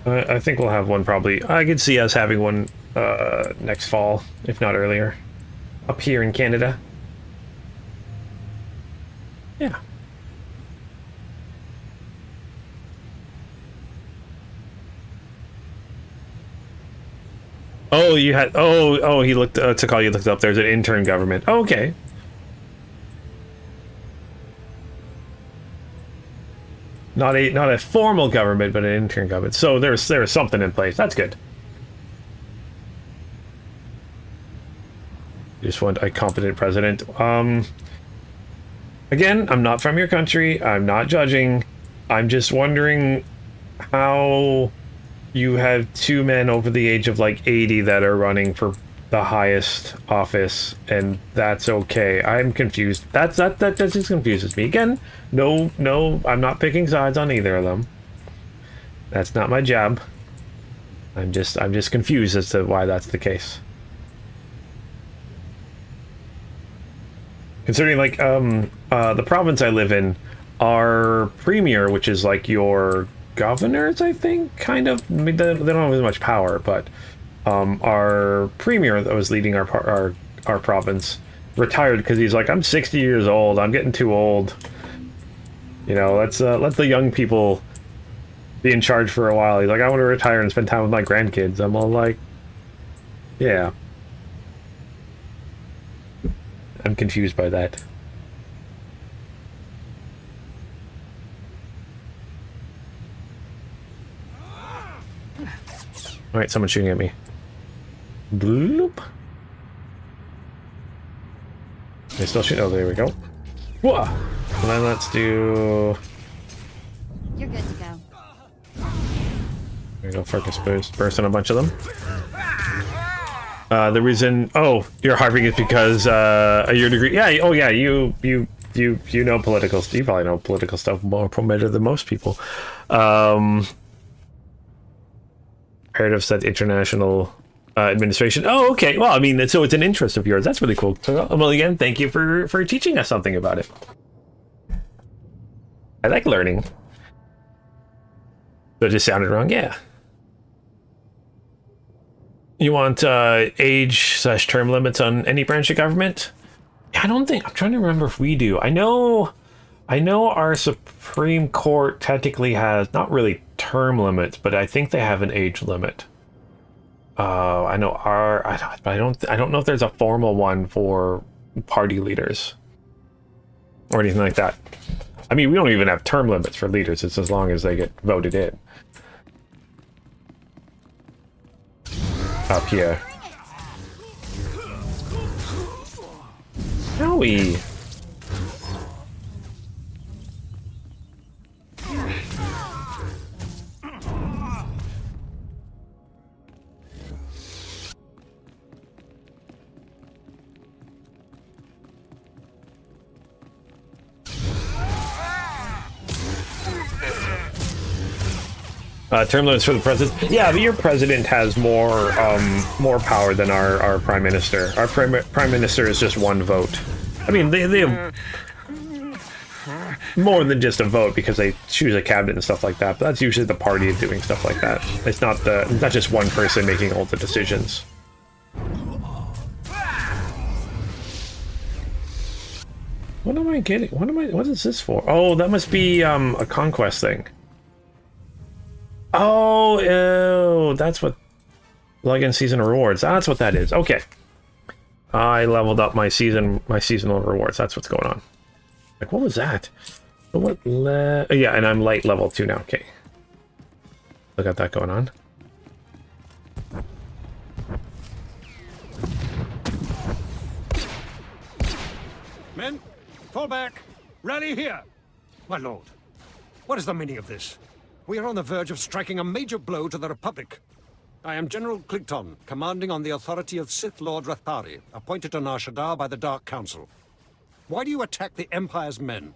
I think we'll have one probably. I could see us having one next fall, if not earlier, up here in Canada. Yeah. Oh, you had. Oh, he looked. Takal, you looked up. There's an intern government. Oh, okay. Not a formal government, but an intern government. So there's something in place. That's good. You just want a competent president. Again, I'm not from your country. I'm not judging. I'm just wondering how you have two men over the age of like 80 that are running for the highest office, and that's okay. I'm confused. That just confuses me. Again, no, I'm not picking sides on either of them. That's not my job. I'm just confused as to why that's the case. Considering, like, the province I live in, our premier, which is like your governors, I think, kind of. I mean, they don't have as much power, but our premier that was leading our province retired because he's like, I'm 60 years old. I'm getting too old. You know, let's let the young people be in charge for a while. He's like, I want to retire and spend time with my grandkids. I'm all like, yeah. I'm confused by that. Alright, someone's shooting at me. Bloop. They still shooting? Oh, there we go. Whoa! And then let's do... You're good to go. There we go, focus boost. Burst on a bunch of them. The reason... Oh, you're harping is because your degree... Yeah, oh yeah, you know political... You probably know political stuff more better than most people. Heard of said international administration. Oh, okay. Well, I mean, so it's an interest of yours. That's really cool. So, well, again, thank you for teaching us something about it. I like learning. So it just sounded wrong. Yeah. You want age/term limits on any branch of government? I don't think... I'm trying to remember if we do. I know our Supreme Court technically has not really term limits, but I think they have an age limit. I know I don't know if there's a formal one for party leaders or anything like that. I mean, we don't even have term limits for leaders. It's as long as they get voted in. Up here. Howie. Term limits for the president. Yeah, but your president has more power than our prime minister. Our prime minister is just one vote. I mean, they have... more than just a vote because they choose a cabinet and stuff like that. But that's usually the party doing stuff like that. It's not just one person making all the decisions. What am I getting? What is this for? Oh, that must be a conquest thing. Oh, ew, that's what login season rewards. That's what that is. Okay. I leveled up my seasonal rewards. That's what's going on. Like, what was that? Yeah, and I'm light level 2 now. Okay. I got that going on. Men, fall back. Rally here. My lord, what is the meaning of this? We are on the verge of striking a major blow to the Republic. I am General Cligton, commanding on the authority of Sith Lord Rathari, appointed to Nar Shaddaa by the Dark Council. Why do you attack the Empire's men?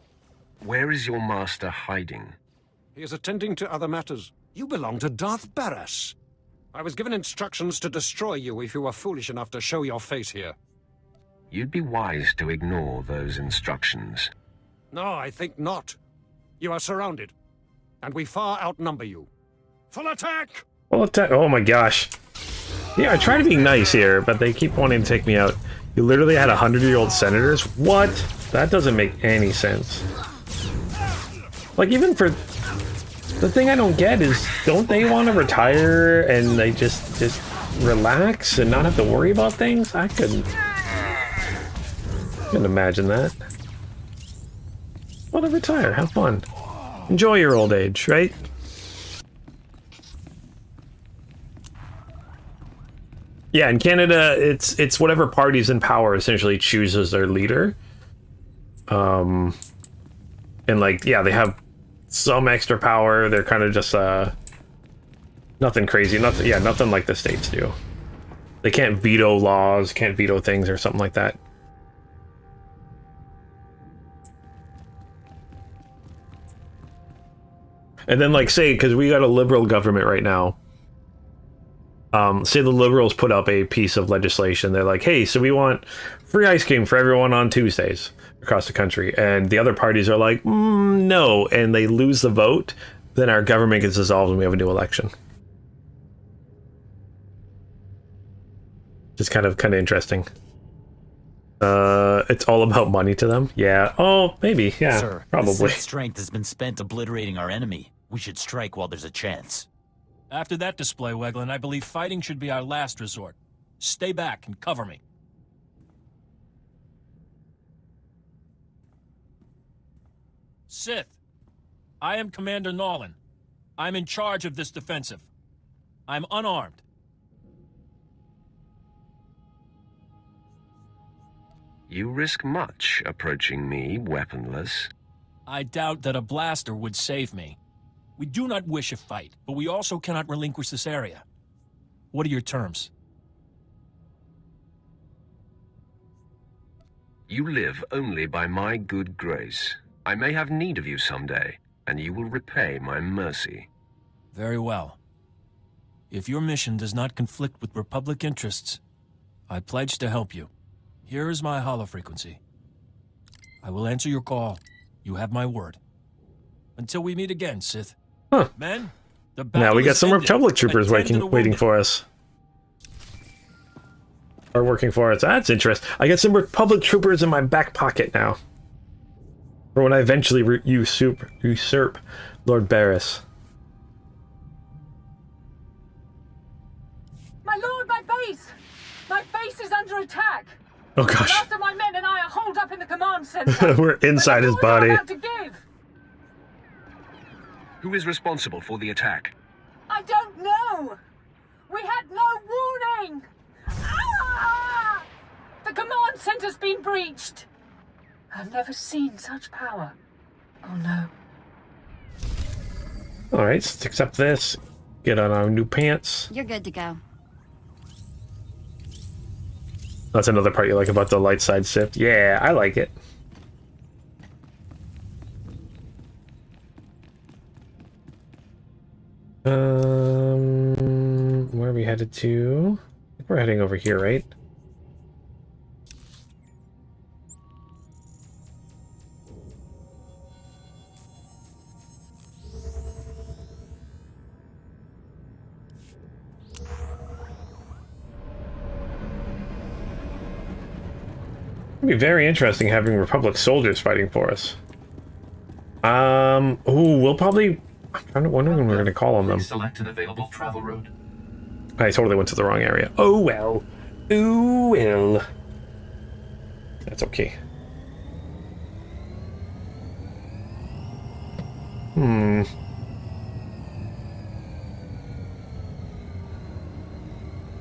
Where is your master hiding? He is attending to other matters. You belong to Darth Barras. I was given instructions to destroy you if you were foolish enough to show your face here. You'd be wise to ignore those instructions. No, I think not. You are surrounded, and we far outnumber you. Full attack! Full attack! Oh my gosh. Yeah, I try to be nice here, but they keep wanting to take me out. You literally had 100-year-old senators? What? That doesn't make any sense. Like, even for... The thing I don't get is, don't they want to retire and they just relax and not have to worry about things? I couldn't imagine that. Want to retire, have fun. Enjoy your old age, right? Yeah, in Canada, it's whatever party's in power essentially chooses their leader. And like, yeah, they have some extra power. They're kind of just nothing crazy, nothing like the States do. They can't veto laws, can't veto things or something like that. And then, like, say, because we got a liberal government right now. Say the liberals put up a piece of legislation. They're like, hey, so we want free ice cream for everyone on Tuesdays across the country. And the other parties are like, no. And they lose the vote. Then our government gets dissolved and we have a new election. Just kind of interesting. It's all about money to them. Yeah. Oh, maybe. Yeah, Sir, probably. The Sith strength has been spent obliterating our enemy. We should strike while there's a chance. After that display, Weglin, I believe fighting should be our last resort. Stay back and cover me. Sith, I am Commander Nolan. I'm in charge of this defensive. I'm unarmed. You risk much approaching me weaponless. I doubt that a blaster would save me. We do not wish a fight, but we also cannot relinquish this area. What are your terms? You live only by my good grace. I may have need of you someday, and you will repay my mercy. Very well. If your mission does not conflict with Republic interests, I pledge to help you. Here is my holofrequency. I will answer your call. You have my word. Until we meet again, Sith. Huh. Men, the now we got some ended. Republic troopers waiting for us. Or working for us. That's interesting. I got some Republic troopers in my back pocket now. For when I eventually usurp Lord Barras. My lord, my base! My base is under attack! Oh gosh. Most of my men and I are holed up in the command center. We're inside his body. To give. Who is responsible for the attack? I don't know! We had no warning! Ah! The command center's been breached! I've never seen such power. Oh no. Alright, let's accept this. Get on our new pants. You're good to go. That's another part you like about the light side Sith. Yeah, I like it. Where are we headed to? I think we're heading over here, right? It'd be very interesting having Republic soldiers fighting for us. We'll probably... I'm wondering when we're going to call on them. Select an available travel route. I totally went to the wrong area. Oh well. Oh well. That's okay.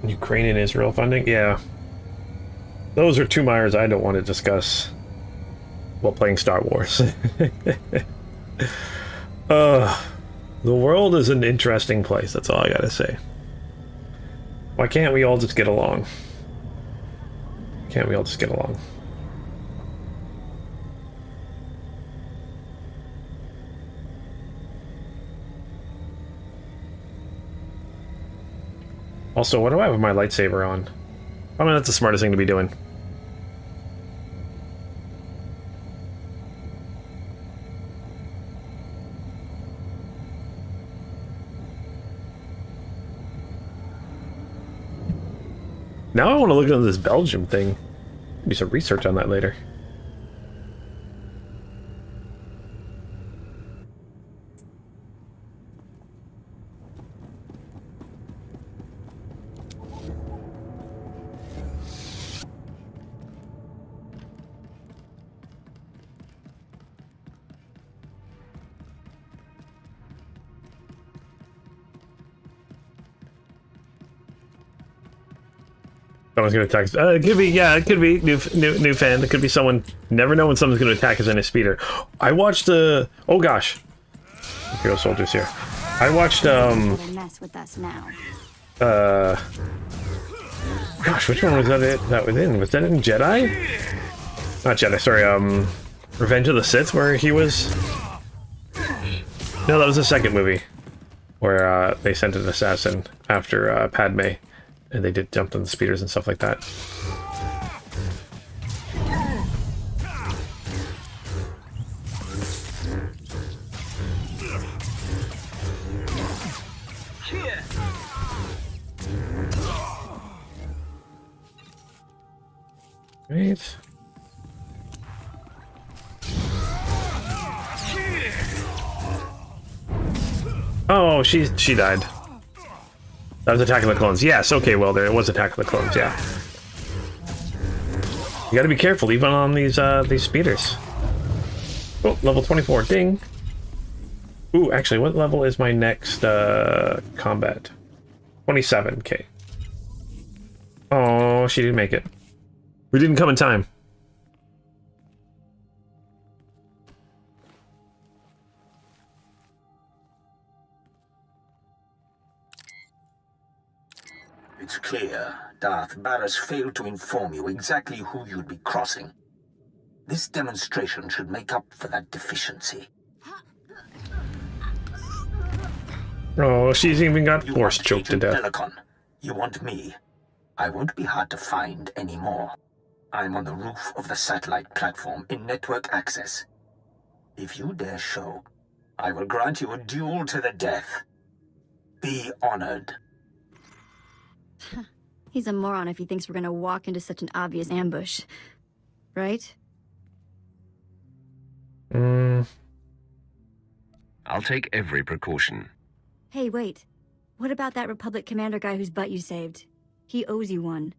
Ukraine and Israel funding? Yeah. Those are two mires I don't want to discuss while playing Star Wars. The world is an interesting place, that's all I gotta say. Why can't we all just get along? Can't we all just get along? Also, what do I have with my lightsaber on? I mean, that's the smartest thing to be doing. Now I want to look into this Belgium thing. Do some research on that later. Someone's gonna attack us. It could be, yeah, it could be new fan. It could be someone. Never know when someone's gonna attack us in a speeder. I watched the. Oh gosh, Imperial soldiers here. I watched Mess with us now. Gosh, which one was that within? Was that in Jedi? Not Jedi. Sorry. Revenge of the Sith, where he was. No, that was the second movie, where they sent an assassin after Padme. And they did jump on the speeders and stuff like that. Right. Oh, she died. That was Attack of the Clones. Yes, okay, well, there it was Attack of the Clones, yeah. You gotta be careful, even on these speeders. Oh, level 24, ding. Ooh, actually, what level is my next combat? 27, oh, she didn't make it. We didn't come in time. It's clear Darth Barras failed to inform you exactly who you'd be crossing. This demonstration should make up for that deficiency. Oh, she's even got force choked to death. Belicon. You want me? I won't be hard to find anymore. I'm on the roof of the satellite platform in network access. If you dare show, I will grant you a duel to the death. Be honored. He's a moron if he thinks we're gonna walk into such an obvious ambush. Right? I'll take every precaution. Hey, wait. What about that Republic commander guy whose butt you saved? He owes you one.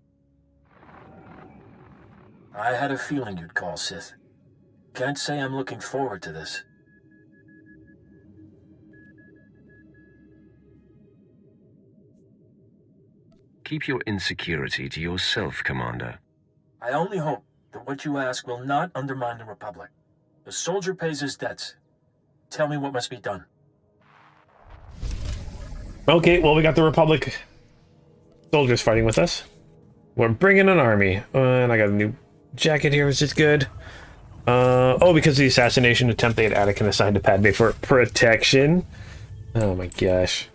I had a feeling you'd call, Sith. Can't say I'm looking forward to this. Keep your insecurity to yourself, Commander. I only hope that what you ask will not undermine the Republic. The soldier pays his debts. Tell me what must be done. Okay, well, we got the Republic soldiers fighting with us. We're bringing an army. And I got a new jacket here, which is good. Oh, because of the assassination attempt, they had Anakin assigned to Padme for protection. Oh my gosh.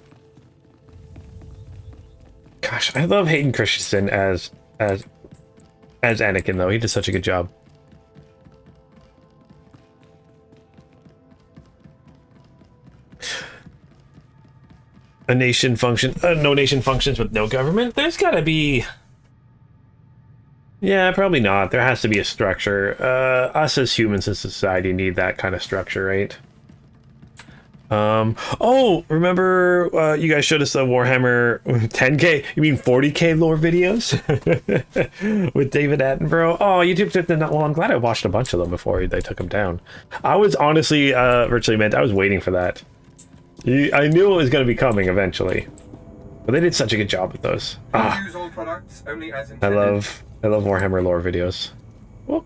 Gosh, I love Hayden Christensen as Anakin, though. He did such a good job. A nation function. No nation functions with no government. There's gotta be Yeah, probably not. There has to be a structure. Us as humans in society need that kind of structure, right? Oh, remember you guys showed us the Warhammer 10K, you mean 40K lore videos with David Attenborough? Oh, YouTube took them. Well, I'm glad I watched a bunch of them before they took them down. I was honestly, virtually meant I was waiting for that. I knew it was going to be coming eventually, but they did such a good job with those. Use all products only as I intended. love Warhammer lore videos. Well,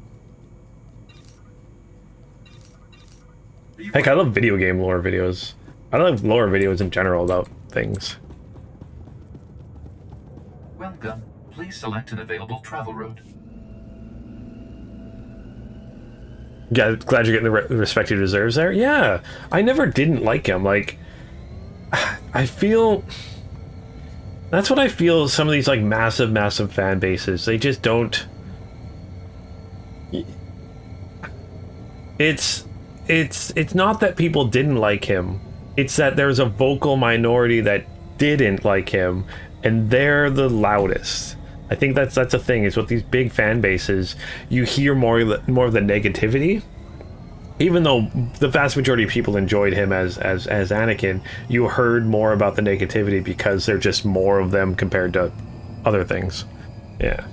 heck, I love video game lore videos. I love lore videos in general about things. Welcome. Please select an available travel route. Yeah, glad you're getting the respect he deserves there. Yeah, I never didn't like him. Like, I feel... That's what I feel some of these, like, massive fan bases. They just don't... It's not that people didn't like him. It's that there's a vocal minority that didn't like him, and they're the loudest. I think that's a thing. Is with these big fan bases, you hear more of the negativity. Even though the vast majority of people enjoyed him as Anakin, you heard more about the negativity because there's just more of them compared to other things. Yeah.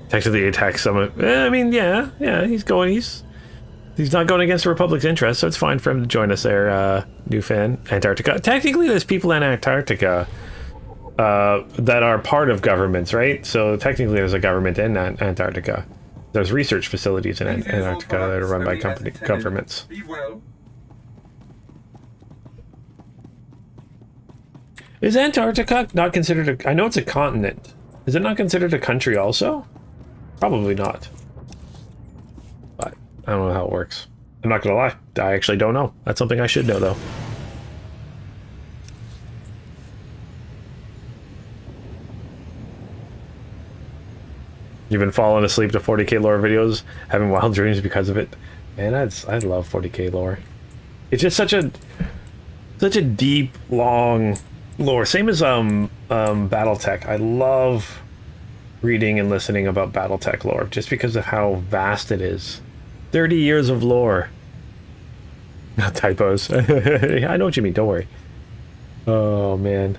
Technically attack summit. I mean, yeah, he's not going against the Republic's interests, so it's fine for him to join us there, new fan. Antarctica. Technically, there's people in Antarctica that are part of governments, right? So technically, there's a government in Antarctica. There's research facilities in Antarctica that are run by governments. Is Antarctica not considered a... I know it's a continent. Is it not considered a country also? Probably not. But I don't know how it works. I'm not gonna lie. I actually don't know. That's something I should know, though. You've been falling asleep to 40K lore videos, having wild dreams because of it. Man, I love 40K lore. It's just such a deep, long lore. Same as BattleTech. I love reading and listening about BattleTech lore just because of how vast it is. 30 years of lore. Not typos. I know what you mean, don't worry. Oh man.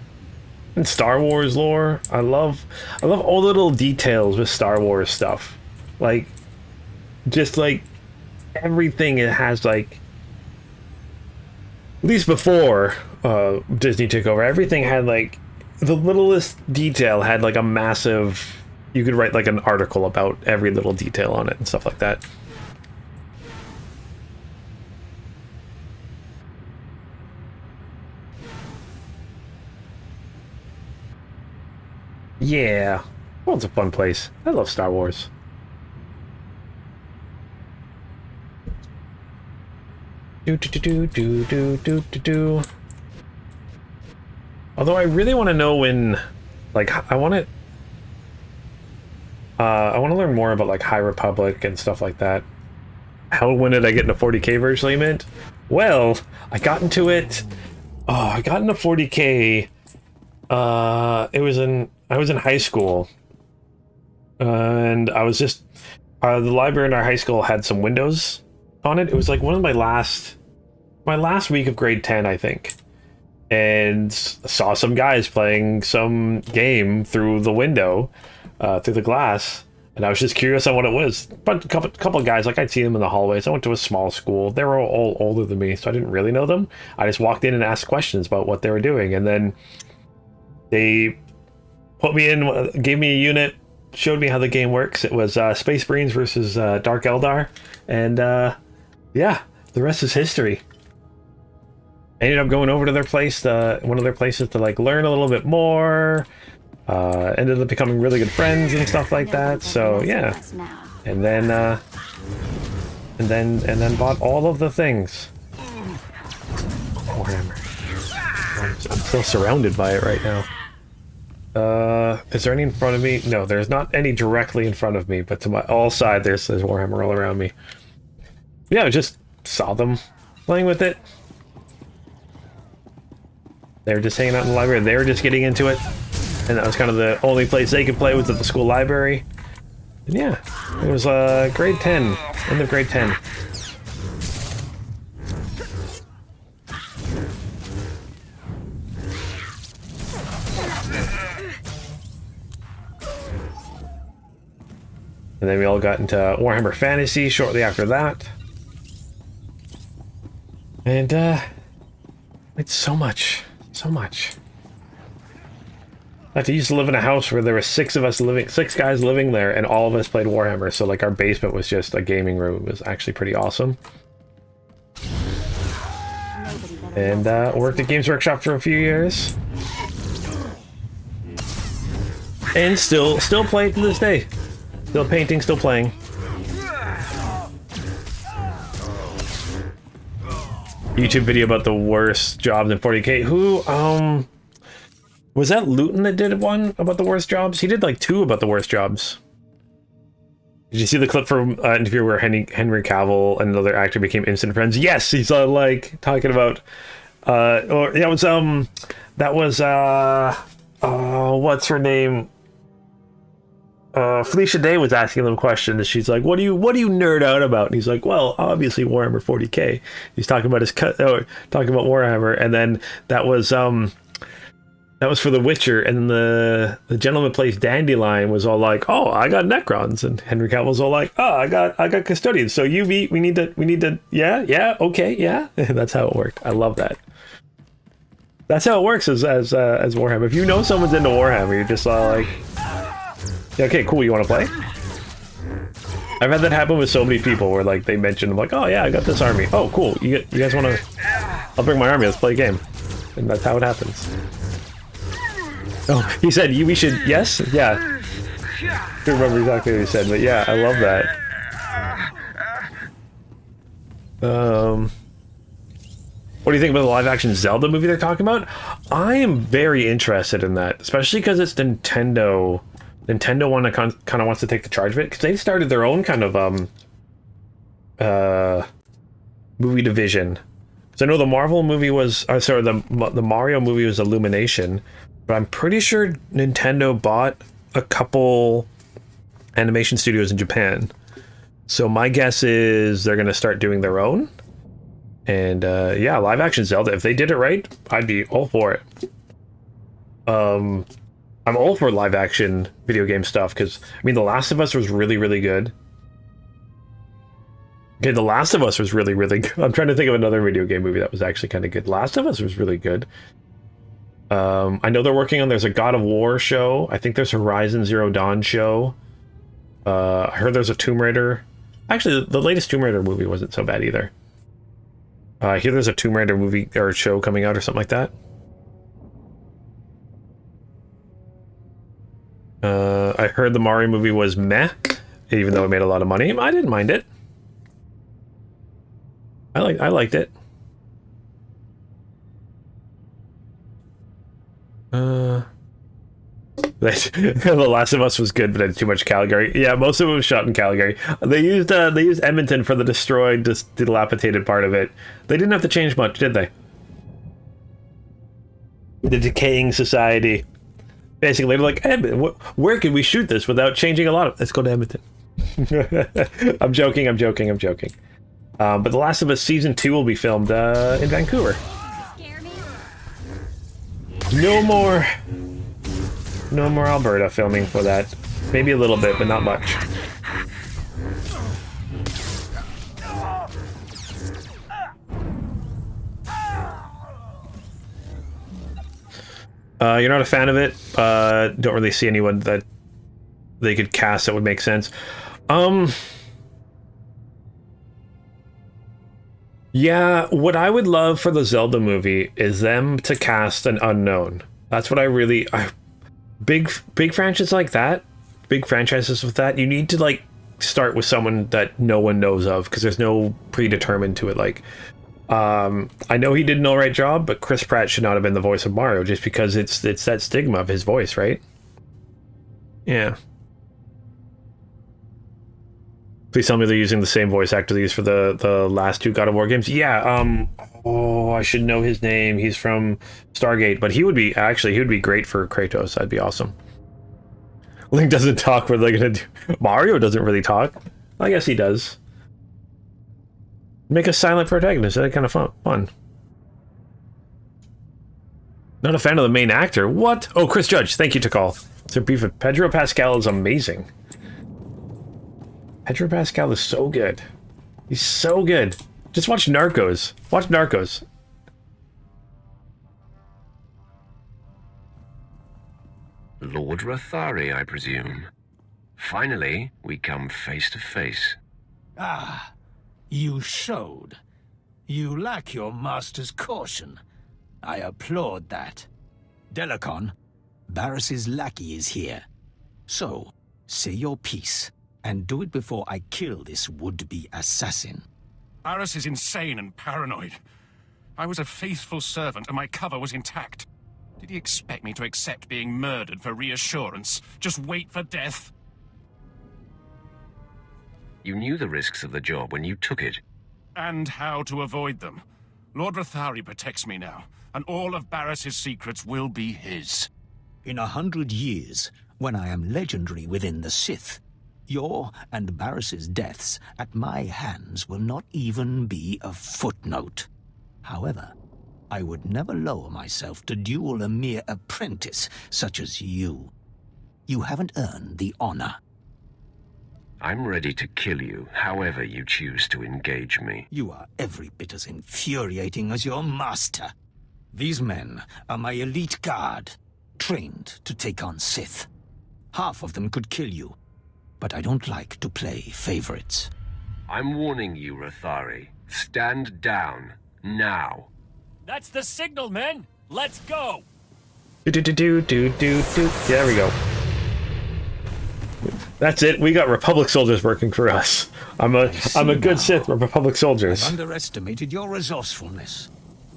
And Star Wars lore. I love all the little details with Star Wars stuff. Like, just like everything it has, like, at least before Disney took over, everything had like the littlest detail had like a massive, you could write like an article about every little detail on it and stuff like that. Yeah, well, it's a fun place. I love Star Wars. Do. Although I really want to know when, like, I want to learn more about like High Republic and stuff like that. When did I get into 40K virtually meant? Well, I got into it. Oh, I got into 40K. I was in high school, and I was just the library in our high school had some windows on it. It was like one of my last week of grade 10, I think, and saw some guys playing some game through the window, through the glass, and I was just curious on what it was. But a couple of guys, like, I'd see them in the hallways. I went to a small school. They were all older than me, so I didn't really know them. I just walked in and asked questions about what they were doing, and then they put me in, gave me a unit, showed me how the game works. It was Space Marines versus Dark Eldar, and yeah, the rest is history. I ended up going over to their place, one of their places, to like learn a little bit more. Ended up becoming really good friends and stuff like that. So yeah, and then bought all of the things. Warhammer. I'm still surrounded by it right now. Is there any in front of me? No, there's not any directly in front of me, but to my all side there's Warhammer all around me. Yeah, I just saw them playing with it. They were just hanging out in the library. They were just getting into it. And that was kind of the only place they could play was at the school library. And yeah, it was grade 10, end of grade 10. And then we all got into Warhammer Fantasy shortly after that. And it's so much. I used to live in a house where there were 6 guys living there, and all of us played Warhammer. So like our basement was just a gaming room. It was actually pretty awesome. And worked at Games Workshop for a few years. And still play to this day. Still painting, still playing. YouTube video about the worst jobs in 40K. Who, was that Luton that did one about the worst jobs? He did like 2 about the worst jobs. Did you see the clip from an interview where Henry Cavill and another actor became instant friends? Yes, he's like talking about, or yeah, it was, that was, what's her name? Felicia Day was asking them questions. She's like, "What do you nerd out about?" And he's like, "Well, obviously Warhammer 40K." He's talking about talking about Warhammer, and then that was for The Witcher, and the gentleman plays Dandelion was all like, "Oh, I got Necrons," and Henry Cavill's all like, "Oh, I got Custodians. So we need to, yeah, okay, yeah." That's how it worked. I love that. That's how it works as Warhammer. If you know someone's into Warhammer, you're just like. Yeah, okay, cool, you want to play? I've had that happen with so many people where like they mention, I'm like, oh yeah, I got this army. Oh, cool, you guys want to... I'll bring my army, let's play a game. And that's how it happens. Oh, he said, we should... Yes? Yeah. I don't remember exactly what he said, but yeah, I love that. What do you think about the live-action Zelda movie they're talking about? I am very interested in that, especially because it's Nintendo... Nintendo kind of wants to take the charge of it because they started their own kind of movie division. So I know the Marvel movie was, the Mario movie was Illumination, but I'm pretty sure Nintendo bought a couple animation studios in Japan. So my guess is they're going to start doing their own. And yeah, live action Zelda. If they did it right, I'd be all for it. I'm all for live action video game stuff because, I mean, The Last of Us was really, really good. Okay, The Last of Us was really, really good. I'm trying to think of another video game movie that was actually kind of good. Last of Us was really good. I know they're working on, there's a God of War show. I think there's Horizon Zero Dawn show. I heard there's a Tomb Raider. Actually, the latest Tomb Raider movie wasn't so bad either. I hear there's a Tomb Raider movie or show coming out or something like that. I heard the Mario movie was meh, even though it made a lot of money. I didn't mind it. I liked it. The Last of Us was good, but had too much Calgary. Yeah, most of it was shot in Calgary. They used Edmonton for the destroyed, dilapidated part of it. They didn't have to change much, did they? The decaying society. Basically, they're like, Edmonton, where can we shoot this without changing a lot of... Let's go to Edmonton. I'm joking. But The Last of Us Season 2 will be filmed in Vancouver. No more Alberta filming for that. Maybe a little bit, but not much. You're not a fan of it. Don't really see anyone that they could cast that would make sense. Yeah, what I would love for the Zelda movie is them to cast an unknown. That's what I really... Big franchises like that, big franchises with that, you need to like start with someone that no one knows of because there's no predetermined to it. Like, I know he did an alright job, but Chris Pratt should not have been the voice of Mario just because it's that stigma of his voice, right? Yeah. Please tell me they're using the same voice actor they used for the last 2 God of War games. Yeah, oh, I should know his name. He's from Stargate, but he would be great for Kratos. That'd be awesome. Link doesn't talk. What are they gonna do? Mario doesn't really talk. I guess he does. Make a silent protagonist. That'd kind of fun. Not a fan of the main actor. What? Oh, Chris Judge. Thank you, Takal. So Pedro Pascal is amazing. Pedro Pascal is so good. He's so good. Just watch Narcos. Watch Narcos. Lord Rathari, I presume. Finally, we come face to face. Ah, you showed. You lack your master's caution. I applaud that. Delicon, Barris's lackey is here. So, say your piece, and do it before I kill this would-be assassin. Barris is insane and paranoid. I was a faithful servant and my cover was intact. Did he expect me to accept being murdered for reassurance? Just wait for death? You knew the risks of the job when you took it. And how to avoid them. Lord Rathari protects me now, and all of Barris's secrets will be his. In 100 years, when I am legendary within the Sith, your and Barris's deaths at my hands will not even be a footnote. However, I would never lower myself to duel a mere apprentice such as you. You haven't earned the honor. I'm ready to kill you, however you choose to engage me. You are every bit as infuriating as your master. These men are my elite guard, trained to take on Sith. Half of them could kill you, but I don't like to play favorites. I'm warning you, Rathari. Stand down, now. That's the signal, men! Let's go! There we go. That's it. We got Republic soldiers working for us. I'm a good Sith with Republic soldiers. I've underestimated your resourcefulness.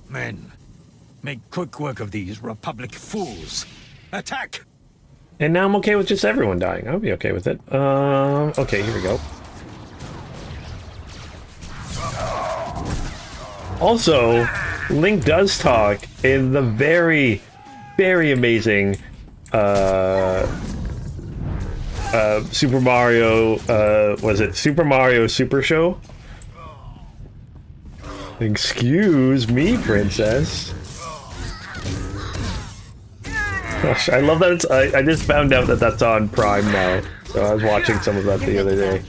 Men, make quick work of these Republic fools. Attack! And now I'm okay with just everyone dying. I'll be okay with it. Okay, here we go. Also, Link does talk in the very, very amazing Super Mario, was it Super Mario Super Show? Excuse me, princess. Gosh, I love that it's, I just found out that that's on Prime now. So I was watching some of that the other day.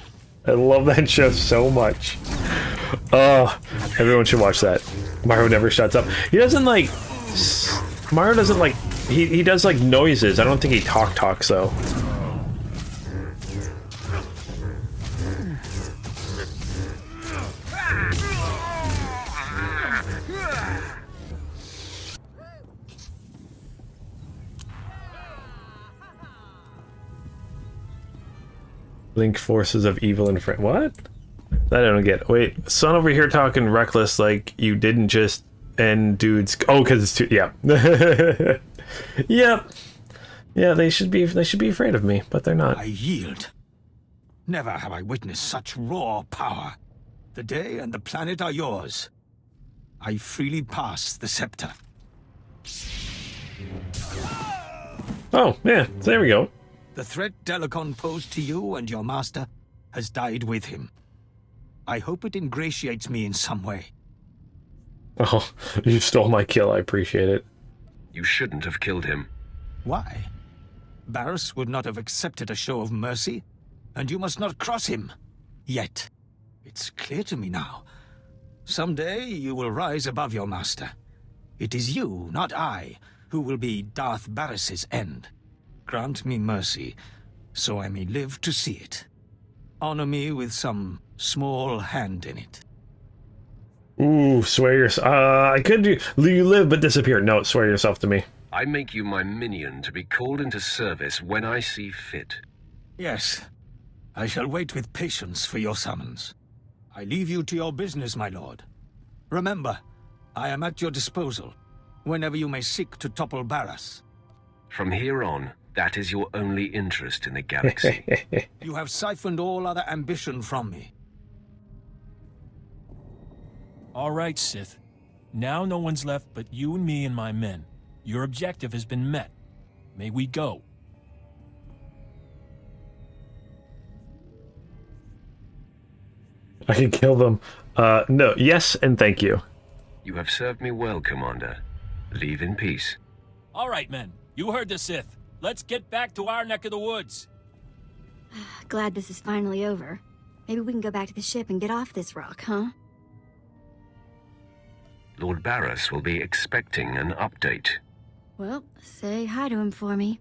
I love that show so much. Oh, everyone should watch that. Mario never shuts up. He doesn't like... Mario doesn't like... He does like noises. I don't think he talks though. Link forces of evil and friend. What? That I don't get. Wait, son over here talking reckless like you didn't just end dudes. Oh, because it's too. Yeah. Yep. Yeah, they should be afraid of me, but they're not. I yield. Never have I witnessed such raw power. The day and the planet are yours. I freely pass the scepter. Oh, yeah, there we go. The threat Delicon posed to you and your master has died with him. I hope it ingratiates me in some way. Oh, you stole my kill. I appreciate it. You shouldn't have killed him. Why? Barris would not have accepted a show of mercy, and you must not cross him. Yet, it's clear to me now. Someday you will rise above your master. It is you, not I, who will be Darth Barris's end. Grant me mercy, so I may live to see it. Honor me with some small hand in it. Ooh, swear yourself. I could do. You live but disappear. No, swear yourself to me. I make you my minion to be called into service when I see fit. Yes. I shall wait with patience for your summons. I leave you to your business, my lord. Remember, I am at your disposal, whenever you may seek to topple Barris. From here on, That is your only interest in the galaxy. You have siphoned all other ambition from me. All right, Sith. Now no one's left but you and me and my men. Your objective has been met. May we go. I can kill them. No. Yes, and thank you. You have served me well, Commander. Leave in peace. All right, men. You heard the Sith. Let's get back to our neck of the woods. Glad this is finally over. Maybe we can go back to the ship and get off this rock, huh? Lord Barras will be expecting an update. Well, say hi to him for me.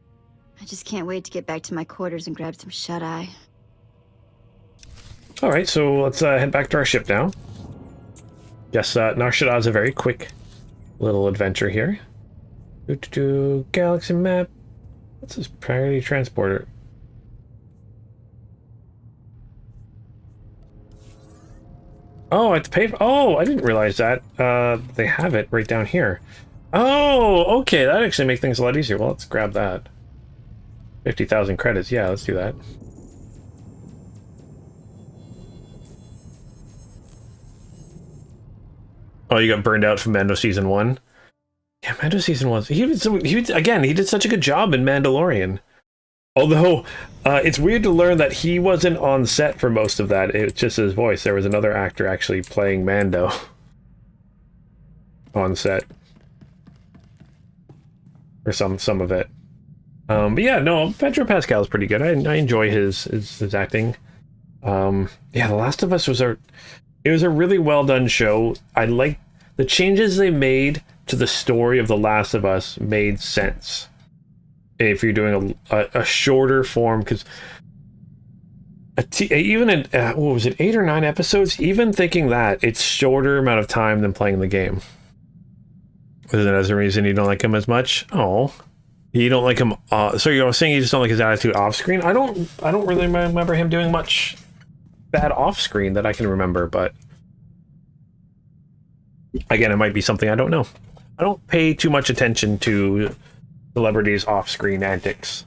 I just can't wait to get back to my quarters and grab some shut-eye. Alright, so let's head back to our ship now. Yes, Nar Shaddad's a very quick little adventure here. Galaxy map. What's this priority transporter? Oh, I have to pay for... Oh, I didn't realize that. They have it right down here. Oh, okay, that actually makes things a lot easier. Well, let's grab that. 50,000 credits. Yeah, let's do that. Oh, you got burned out from Mando Season 1? Yeah, Mando Season 1. He did such a good job in Mandalorian. Although, it's weird to learn that he wasn't on set for most of that. It's just his voice. There was another actor actually playing Mando on set. Or some of it. But yeah, no, Pedro Pascal's pretty good. I enjoy his acting. Yeah, The Last of Us was a really well done show. I like the changes they made to the story of The Last of Us made sense. If you're doing a shorter form, because even in what was it, 8 or 9 episodes? Even thinking that it's shorter amount of time than playing the game. Is it as a reason you don't like him as much? Oh, you don't like him. So you're saying you just don't like his attitude off screen? I don't really remember him doing much bad off screen that I can remember. But again, it might be something I don't know. I don't pay too much attention to celebrities off-screen antics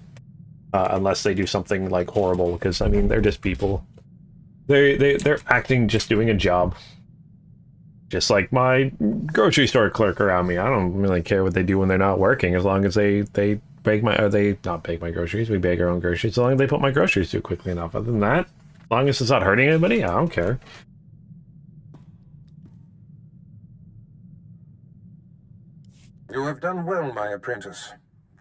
unless they do something like horrible, because I mean they're just people. They're acting, just doing a job. Just like my grocery store clerk around me. I don't really care what they do when they're not working, as long as they bag my, or they not bag my groceries. We bag our own groceries, as long as they put my groceries through quickly enough. Other than that, as long as it's not hurting anybody, I don't care. You have done well, my apprentice.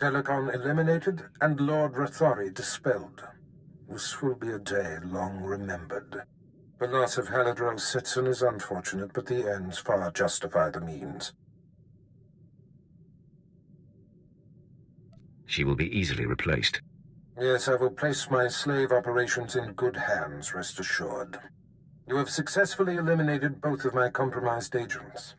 Telecon eliminated and Lord Rathori dispelled. This will be a day long remembered. The loss of Haladrel Sitson is unfortunate, but the ends far justify the means. She will be easily replaced. Yes, I will place my slave operations in good hands, rest assured. You have successfully eliminated both of my compromised agents.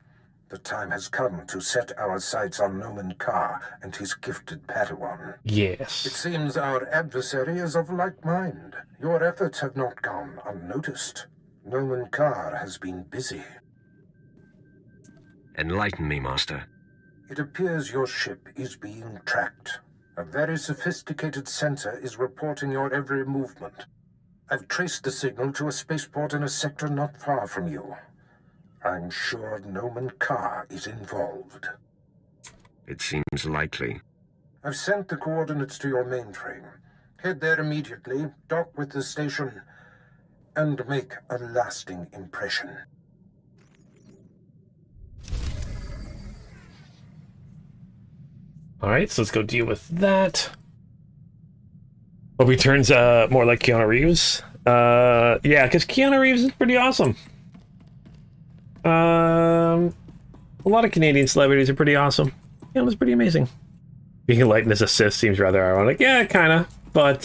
The time has come to set our sights on Noman Carr and his gifted Padawan. Yes. It seems our adversary is of like mind. Your efforts have not gone unnoticed. Noman Carr has been busy. Enlighten me, Master. It appears your ship is being tracked. A very sophisticated sensor is reporting your every movement. I've traced the signal to a spaceport in a sector not far from you. I'm sure Noman Carr is involved. It seems likely. I've sent the coordinates to your mainframe. Head there immediately, dock with the station, and make a lasting impression. Alright, so let's go deal with that. Hope he turns more like Keanu Reeves. Yeah, because Keanu Reeves is pretty awesome. A lot of Canadian celebrities are pretty awesome. Yeah, it was pretty amazing. Being enlightened as a Sith seems rather ironic. Yeah, kind of. But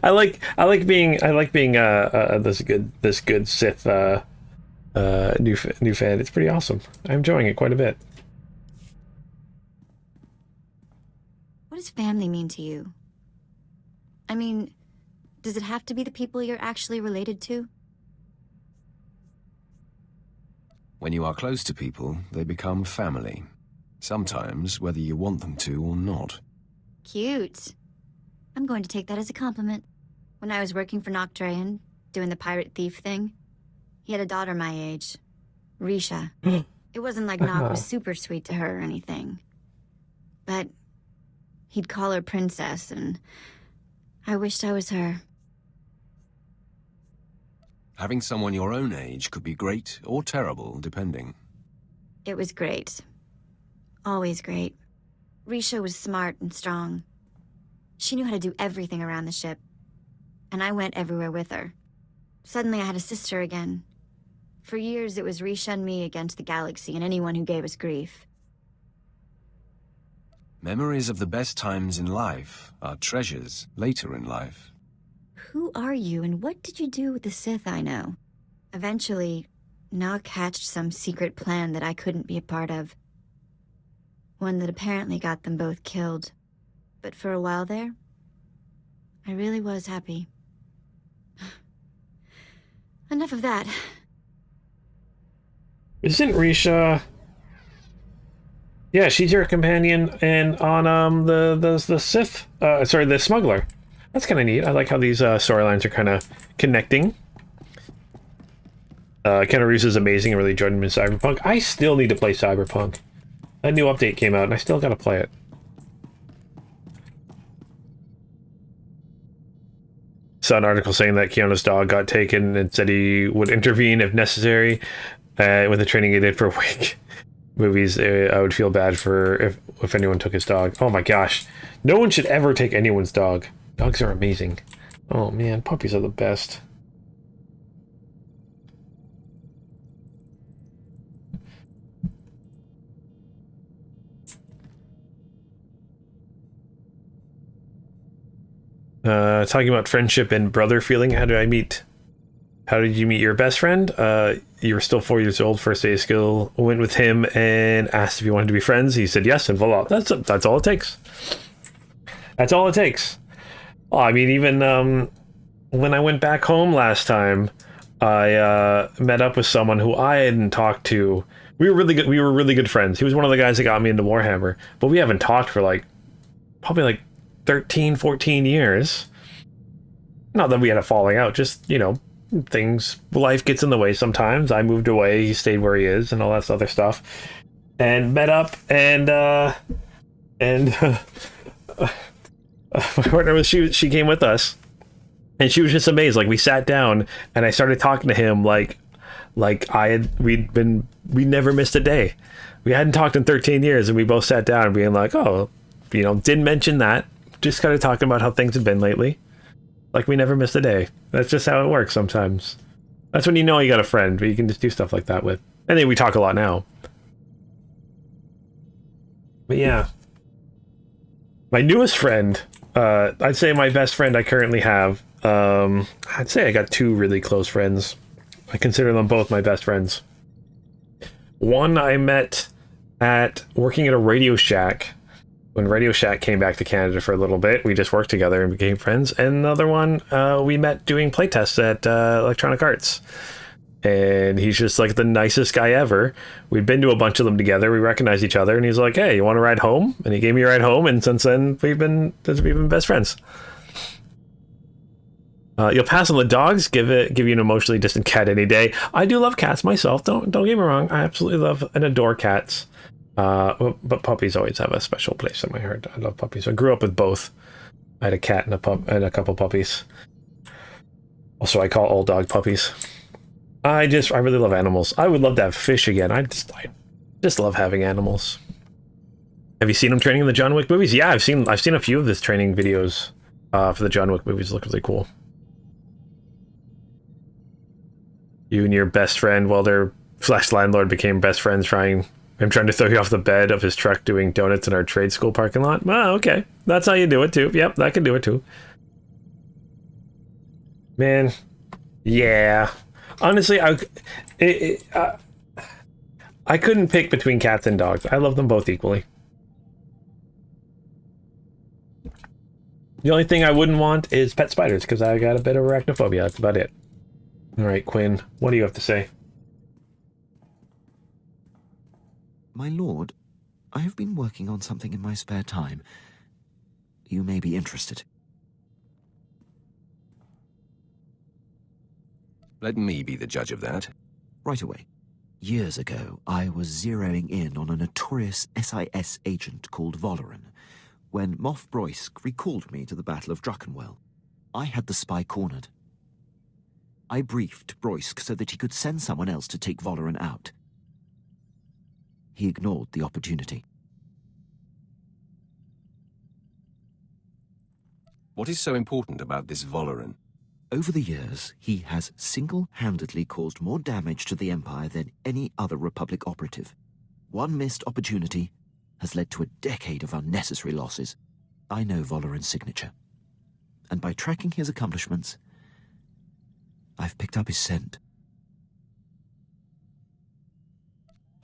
I like being this good Sith new fan. It's pretty awesome. I'm enjoying it quite a bit. What does family mean to you? I mean, does it have to be the people you're actually related to? When you are close to people, they become family. Sometimes, whether you want them to or not. Cute. I'm going to take that as a compliment. When I was working for Noctrayan, doing the pirate thief thing, he had a daughter my age, Risha. It wasn't like Nock was super sweet to her or anything. But he'd call her princess, and I wished I was her. Having someone your own age could be great or terrible, depending. It was great. Always great. Risha was smart and strong. She knew how to do everything around the ship. And I went everywhere with her. Suddenly I had a sister again. For years it was Risha and me against the galaxy and anyone who gave us grief. Memories of the best times in life are treasures later in life. Who are you and what did you do with the Sith I know? Eventually, Nock hatched some secret plan that I couldn't be a part of. One that apparently got them both killed. But for a while there, I really was happy. Enough of that. Isn't Risha... Yeah, she's your companion and on the Sith... sorry, the Smuggler. That's kind of neat. I like how these storylines are kind of connecting. Keanu Reeves is amazing. I really enjoyed him in Cyberpunk. I still need to play Cyberpunk. A new update came out and I still gotta play it. Saw an article saying that Keanu's dog got taken and said he would intervene if necessary with the training he did for Wake movies. I would feel bad for if anyone took his dog. Oh my gosh. No one should ever take anyone's dog. Dogs are amazing. Oh man, puppies are the best. Talking about friendship and brother feeling. How did you meet your best friend? You were still 4 years old, first day of school. Went with him and asked if you wanted to be friends. He said yes, and voila. That's all it takes. That's all it takes. Oh, I mean, even when I went back home last time, I met up with someone who I hadn't talked to. We were really good friends. He was one of the guys that got me into Warhammer, but we haven't talked for probably 13, 14 years. Not that we had a falling out, just, life gets in the way sometimes. I moved away, he stayed where he is, and all that other stuff. And met up, and my partner she came with us, and she was just amazed. We sat down, and I started talking to him we never missed a day. We hadn't talked in 13 years, and we both sat down and being like, oh, didn't mention that. Just kind of talking about how things have been lately. We never missed a day. That's just how it works sometimes. That's when you know you got a friend, but you can just do stuff like that with. And then we talk a lot now. But yeah. My newest friend, I'd say my best friend I currently have. I'd say I got two really close friends. I consider them both my best friends. One I met working at a Radio Shack. When Radio Shack came back to Canada for a little bit, we just worked together and became friends. And another one, we met doing playtests at Electronic Arts. And he's just the nicest guy ever. We'd been to a bunch of them together. We recognized each other. And he's like, hey, you want to ride home? And he gave me a ride home. And since then, we've been best friends. You'll pass on the dogs, give you an emotionally distant cat any day. I do love cats myself. Don't get me wrong. I absolutely love and adore cats. But puppies always have a special place in my heart. I love puppies. I grew up with both. I had a cat and a couple puppies. Also, I call all dog puppies. I really love animals. I would love to have fish again. I just love having animals. Have you seen him training in the John Wick movies? Yeah, I've seen a few of his training videos for the John Wick movies. Look really cool. You and your best friend, their landlord became best friends, trying to throw you off the bed of his truck doing donuts in our trade school parking lot. Oh, okay. That's how you do it too. Yep, that can do it too. Man, yeah. Honestly, I couldn't pick between cats and dogs. I love them both equally. The only thing I wouldn't want is pet spiders, because I got a bit of arachnophobia. That's about it. All right, Quinn, what do you have to say? My lord, I have been working on something in my spare time. You may be interested. Let me be the judge of that. Right away. Years ago, I was zeroing in on a notorious SIS agent called Valoran, when Moff Broysk recalled me to the Battle of Druckenwell. I had the spy cornered. I briefed Broysk so that he could send someone else to take Valoran out. He ignored the opportunity. What is so important about this Valoran? Over the years, he has single-handedly caused more damage to the Empire than any other Republic operative. One missed opportunity has led to a decade of unnecessary losses. I know Valoran's signature. And by tracking his accomplishments, I've picked up his scent.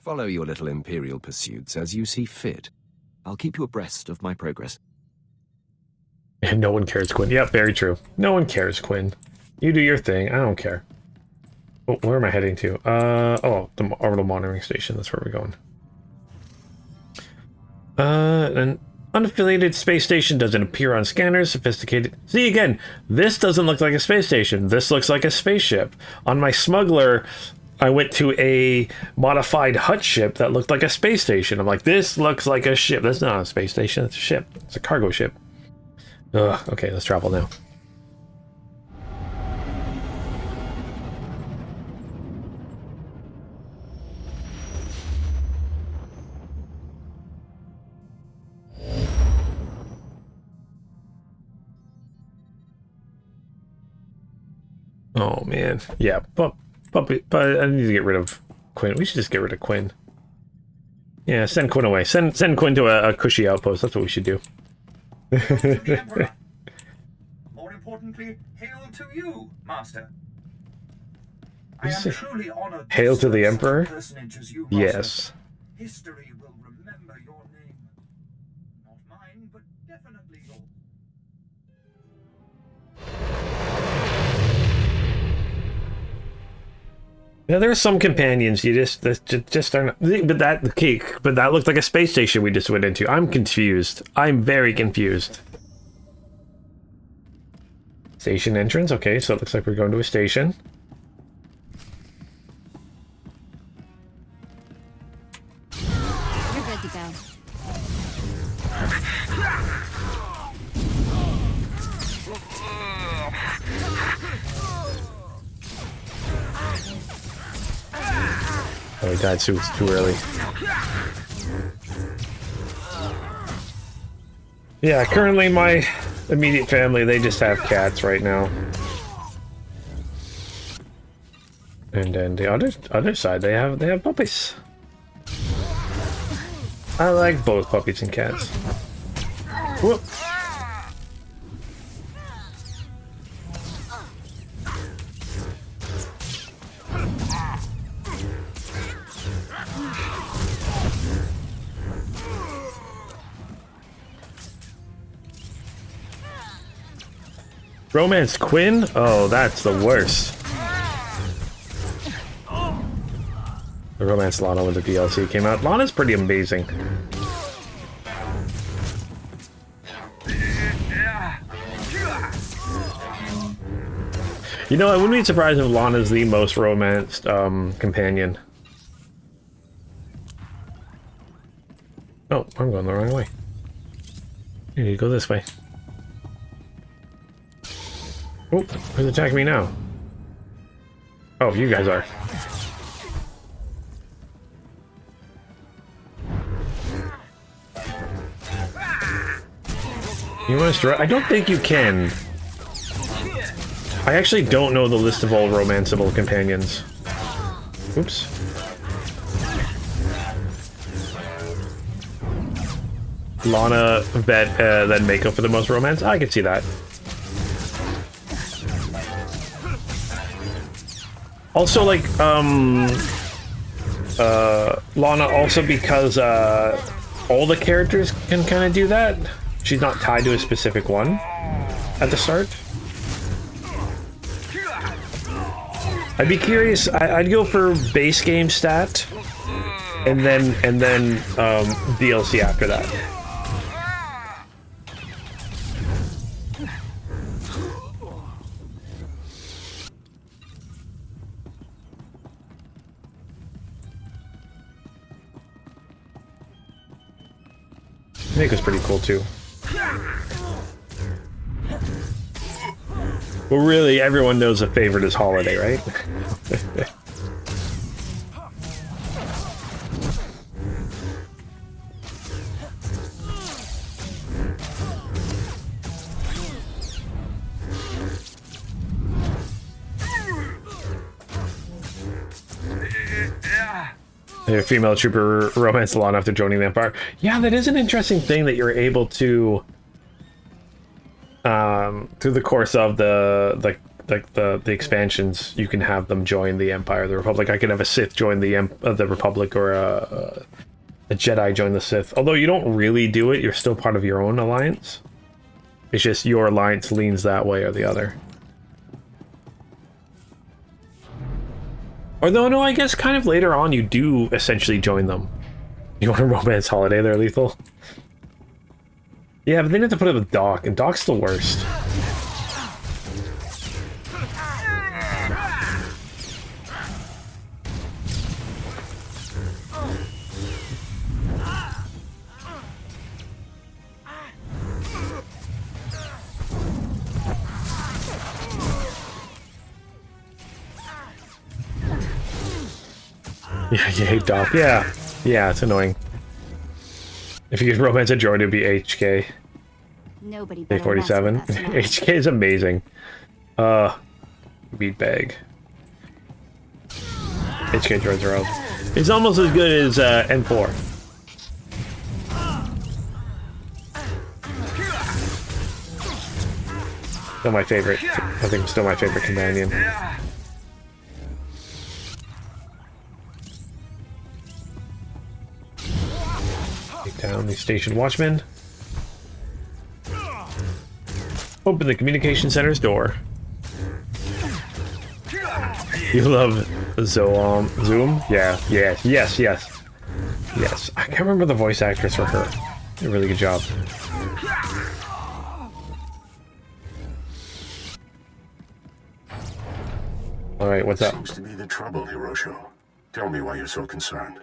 Follow your little Imperial pursuits as you see fit. I'll keep you abreast of my progress. And no one cares, Quinn. Yep, very true. No one cares, Quinn. You do your thing. I don't care. Oh, where am I heading to? Oh, the orbital monitoring station. That's where we're going. An unaffiliated space station doesn't appear on scanners. Sophisticated. See, again, this doesn't look like a space station. This looks like a spaceship. On my smuggler, I went to a modified hut ship that looked like a space station. I'm like, this looks like a ship. That's not a space station. It's a ship. It's a cargo ship. Ugh, okay, let's travel now. Oh man, yeah, but I need to get rid of Quinn. We should just get rid of Quinn. Yeah, send Quinn away. Send Quinn to a cushy outpost. That's what we should do. More importantly, hail to you, Master. I am truly honored. Hail to the Emperor? Personages you, Yes. History will remember your name. Not mine, but definitely yours. Yeah, there are some companions you just aren't. But that looked like a space station we just went into. I'm confused. I'm very confused. Station entrance. Okay, so it looks like we're going to a station. You're good to go. Oh, he died too early. Yeah, currently my immediate family, they just have cats right now. And then the other side, they have puppies. I like both puppies and cats. Whoop. Romance Quinn? Oh, that's the worst. The Romance Lana when the DLC came out. Lana's pretty amazing. You know, I wouldn't be surprised if Lana's the most romanced companion. Oh, I'm going the wrong way. You need to go this way. Oh, who's attacking me now? Oh, you guys are. You want to strike? I don't think you can. I actually don't know the list of all romanceable companions. Oops. Lana, Vet, then Mako for the most romance? I could see that. Also, like, Lana also because, all the characters can kind of do that. She's not tied to a specific one at the start. I'd be curious, I'd go for base game stat, and then DLC after that. Nick was pretty cool too. Well, really, everyone knows a favorite is Holiday, right? A female trooper romance long after joining the Empire. Yeah, that is an interesting thing that you're able to, through the course of the expansions, you can have them join the Empire, the Republic. I can have a Sith join the Republic, or a Jedi join the Sith. Although you don't really do it, you're still part of your own alliance. It's just your alliance leans that way or the other. Or no, I guess kind of later on you do essentially join them. You want a romance holiday there, Lethal? Yeah, but then you have to put it with Doc, and Doc's the worst. Yeah, you hate Doc. Yeah, it's annoying. If you could romance a droid, it'd be HK. Nobody A47. HK is amazing. Beat bag. HK droids are out. It's almost as good as N4. Still my favorite. I think still my favorite companion. Down the station watchman. Open the communication center's door. You love Zoom? Yeah, yes. I can't remember the voice actress for her. Did a really good job. Alright, what's up? Seems to be the trouble, Hirosho. Tell me why you're so concerned.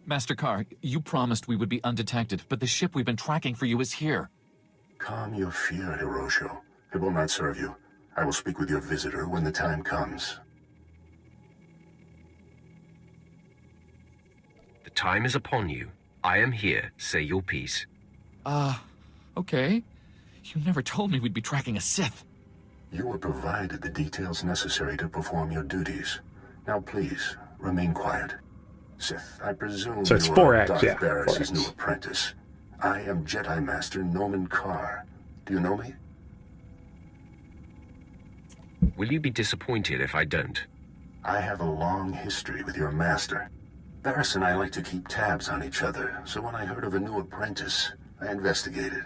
Master Carr, you promised we would be undetected, but the ship we've been tracking for you is here. Calm your fear, Hirosho. It will not serve you. I will speak with your visitor when the time comes. The time is upon you. I am here. Say your piece. Okay. You never told me we'd be tracking a Sith. You were provided the details necessary to perform your duties. Now please, remain quiet. Sith, I presume so it's you 4 are acts, Darth yeah. Barris's new apprentice. I am Jedi Master Noman Carr. Do you know me? Will you be disappointed if I don't? I have a long history with your master. Barris and I like to keep tabs on each other, so when I heard of a new apprentice, I investigated.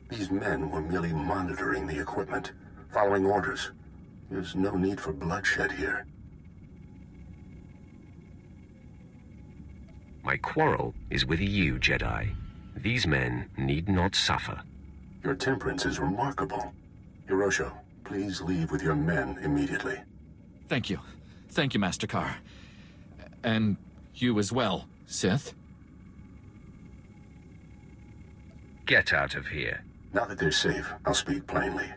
These men were merely monitoring the equipment, following orders. There's no need for bloodshed here. My quarrel is with you, Jedi. These men need not suffer. Your temperance is remarkable. Hirosho, please leave with your men immediately. Thank you. Thank you, Master Carr. And you as well, Sith. Get out of here. Now that they're safe, I'll speak plainly.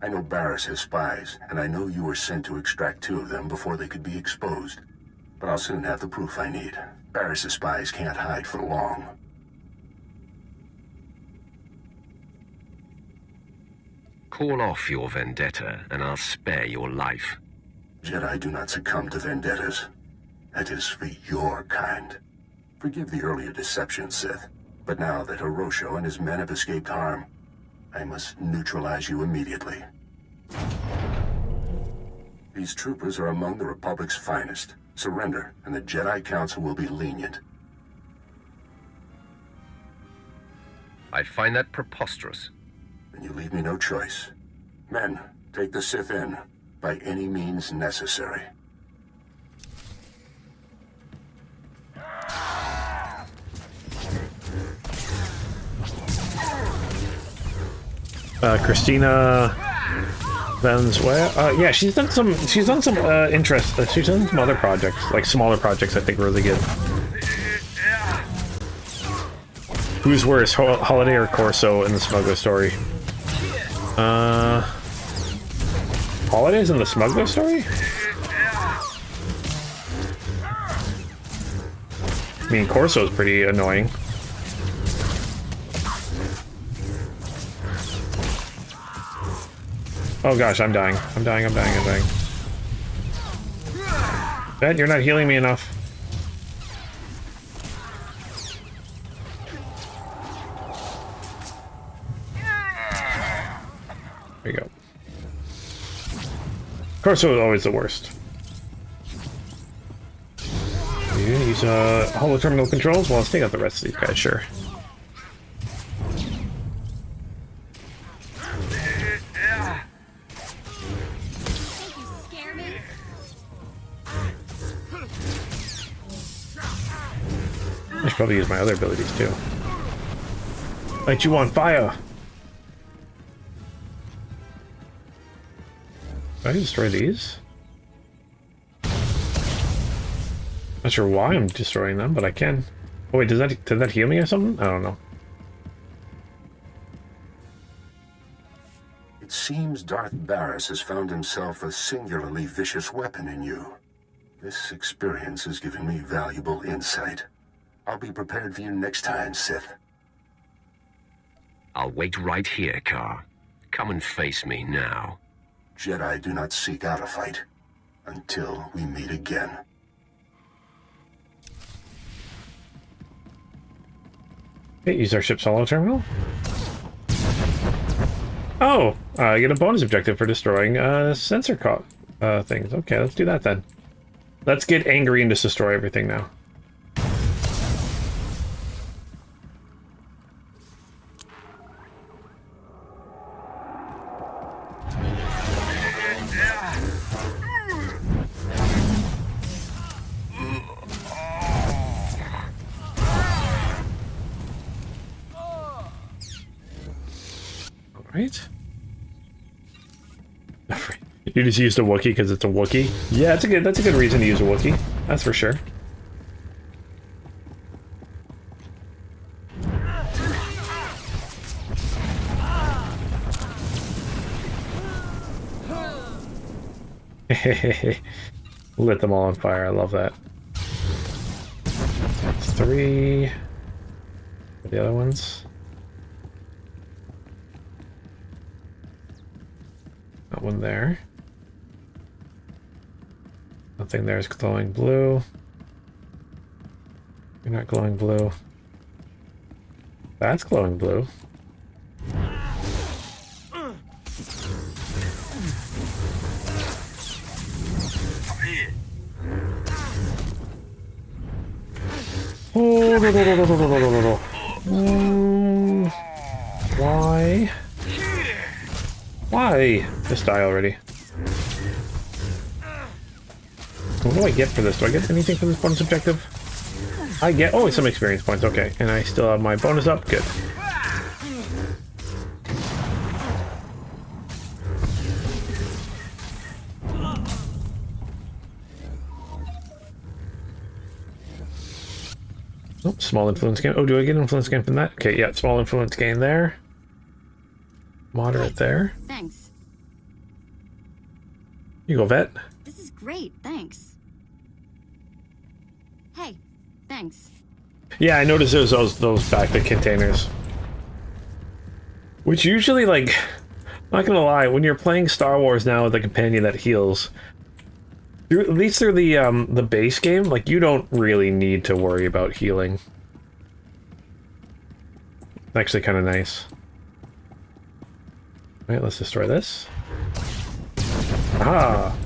I know Barris has spies, and I know you were sent to extract 2 of them before they could be exposed. But I'll soon have the proof I need. Barris's spies can't hide for long. Call off your vendetta, and I'll spare your life. Jedi do not succumb to vendettas. That is for your kind. Forgive the earlier deception, Sith. But now that Hirosho and his men have escaped harm, I must neutralize you immediately. These troopers are among the Republic's finest. Surrender, and the Jedi Council will be lenient. I find that preposterous. Then you leave me no choice. Men, take the Sith in, by any means necessary. Christina Valenzuela. Yeah, she's done some interest. She's done some other projects, like smaller projects. I think really good. Who's worse, Holiday or Corso in the Smuggler story? Holiday's in the Smuggler story? I mean, Corso's pretty annoying. Oh gosh, I'm dying. I'm dying. Ben, you're not healing me enough. There you go. Corso is always the worst. You use holo terminal controls? Well, let's take out the rest of these guys, sure. I should probably use my other abilities too. Light you on fire! Can I destroy these? Not sure why I'm destroying them, but I can. Oh wait, did that heal me or something? I don't know. It seems Darth Barris has found himself a singularly vicious weapon in you. This experience has given me valuable insight. I'll be prepared for you next time, Sith. I'll wait right here, Car. Come and face me now. Jedi do not seek out a fight until we meet again. Okay, use our ship's holo terminal. Oh, I get a bonus objective for destroying sensor things. Okay, let's do that then. Let's get angry and just destroy everything now. Right? You just used a Wookiee because it's a Wookiee? Yeah, that's a good reason to use a Wookiee. That's for sure. Lit them all on fire. I love that. That's 3. The other ones. That one there. Nothing there is glowing blue. You're not glowing blue. That's glowing blue. Oh, why? Why? Just die already. What do I get for this? Do I get anything for this bonus objective? I get... Oh, some experience points. Okay. And I still have my bonus up. Good. Oh, small influence gain. Oh, do I get influence gain from that? Okay, yeah, small influence gain there. Moderate there. Thanks. You go, vet. This is great, thanks. Hey, thanks. Yeah, I noticed there's those backpack containers. Which usually, like, I'm not gonna lie, when you're playing Star Wars now with a companion that heals, at least through the base game, like, you don't really need to worry about healing. Actually kind of nice. Alright, let's destroy this. Aha!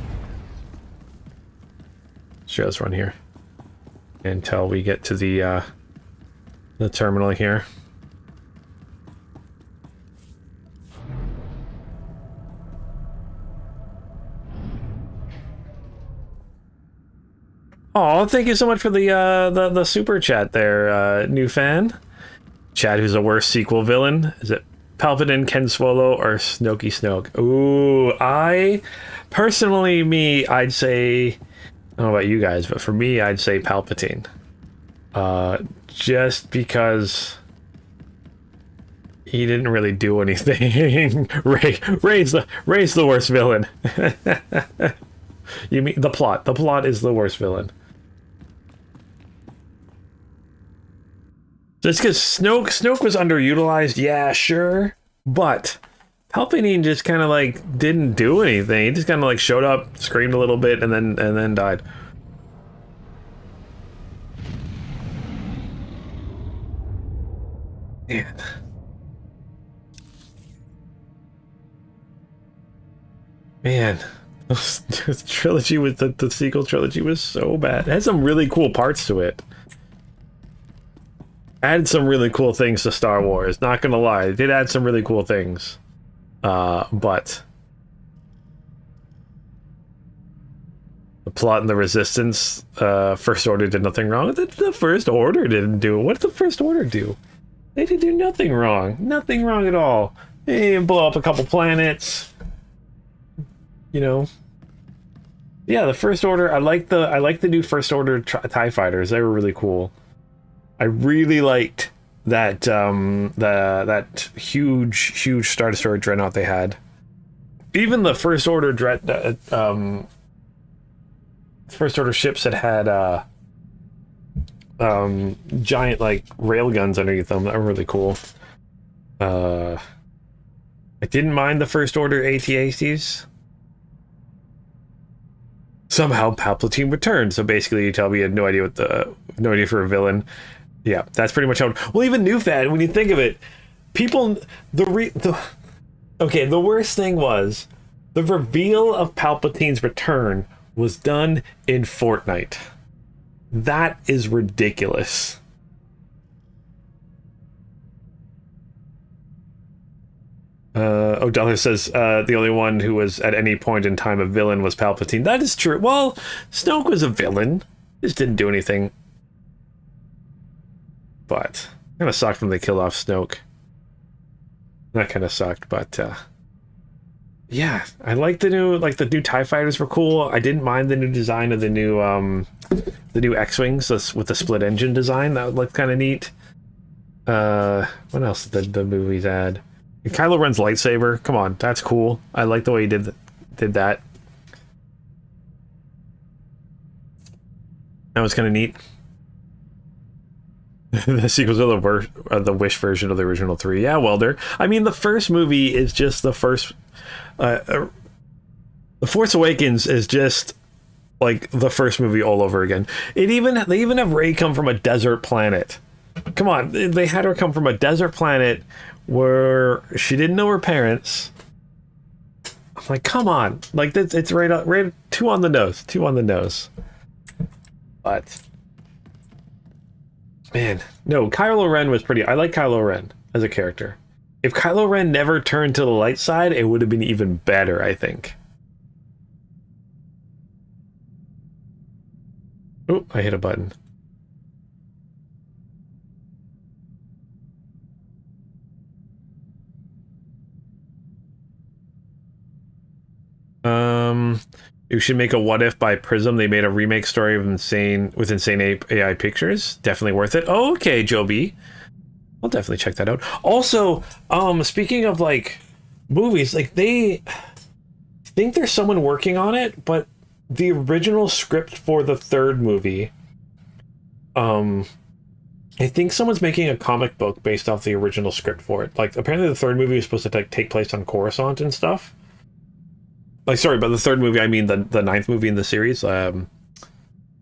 Sure, let's run here. Until we get to the terminal here. Oh, thank you so much for the super chat there, new fan. Chad, who's a worse sequel villain? Is it Palpatine, Ken Swallow, or Snoke Snoke? Ooh, I'd say, I don't know about you guys, but for me, I'd say Palpatine. Just because He didn't really do anything. Ray's the worst villain. You mean the plot? The plot is the worst villain. Just because Snoke was underutilized, yeah, sure, but Palpatine just kind of like didn't do anything. He just kind of like showed up, screamed a little bit, and then died. Man. Man, this trilogy with the sequel trilogy was so bad. It had some really cool parts to it. Added some really cool things to Star Wars. Not gonna lie, it did add some really cool things. But the plot and the Resistance, First Order did nothing wrong. The First Order didn't do. What did the First Order do? They didn't do nothing wrong. Nothing wrong at all. They didn't blow up a couple planets. You know. Yeah, the First Order. I like the new First Order TIE fighters. They were really cool. I really liked that that huge Star Destroyer dreadnought they had. Even the First Order First Order ships that had giant like rail guns underneath them, that were really cool. I didn't mind the First Order AT-ATs. Somehow Palpatine returned, so basically you tell me you had no idea for a villain. Yeah, that's pretty much how. Well, even New Fan, when you think of it, people the worst thing was the reveal of Palpatine's return was done in Fortnite. That is ridiculous. O'Donnell says the only one who was at any point in time a villain was Palpatine. That is true. Well, Snoke was a villain. Just didn't do anything. But kind of sucked when they killed off Snoke. That kind of sucked, but yeah, I like the new TIE fighters were cool. I didn't mind the new design of the new X-wings with the split engine design. That looked kind of neat. What else did the movies add? Kylo Ren's lightsaber. Come on, that's cool. I like the way he did that. That was kind of neat. The sequels are the Wish version of the original 3. Yeah, well, I mean, the first movie is just the first. The Force Awakens is just like the first movie all over again. They even have Rey come from a desert planet. Come on, they had her come from a desert planet where she didn't know her parents. I'm like, come on, like it's right 2 on the nose. But. Man, no, Kylo Ren was pretty... I like Kylo Ren as a character. If Kylo Ren never turned to the light side, it would have been even better, I think. Oh, I hit a button. You should make a What If by Prism. They made a remake story of Insane AI Pictures. Definitely worth it. Oh, okay, Joe B. I'll definitely check that out. Also, speaking of like movies, like they think there's someone working on it, but the original script for the 3rd movie, I think someone's making a comic book based off the original script for it. Like apparently the 3rd movie is supposed to take place on Coruscant and stuff. Like, sorry, by the 3rd movie, I mean the 9th movie in the series, Rise of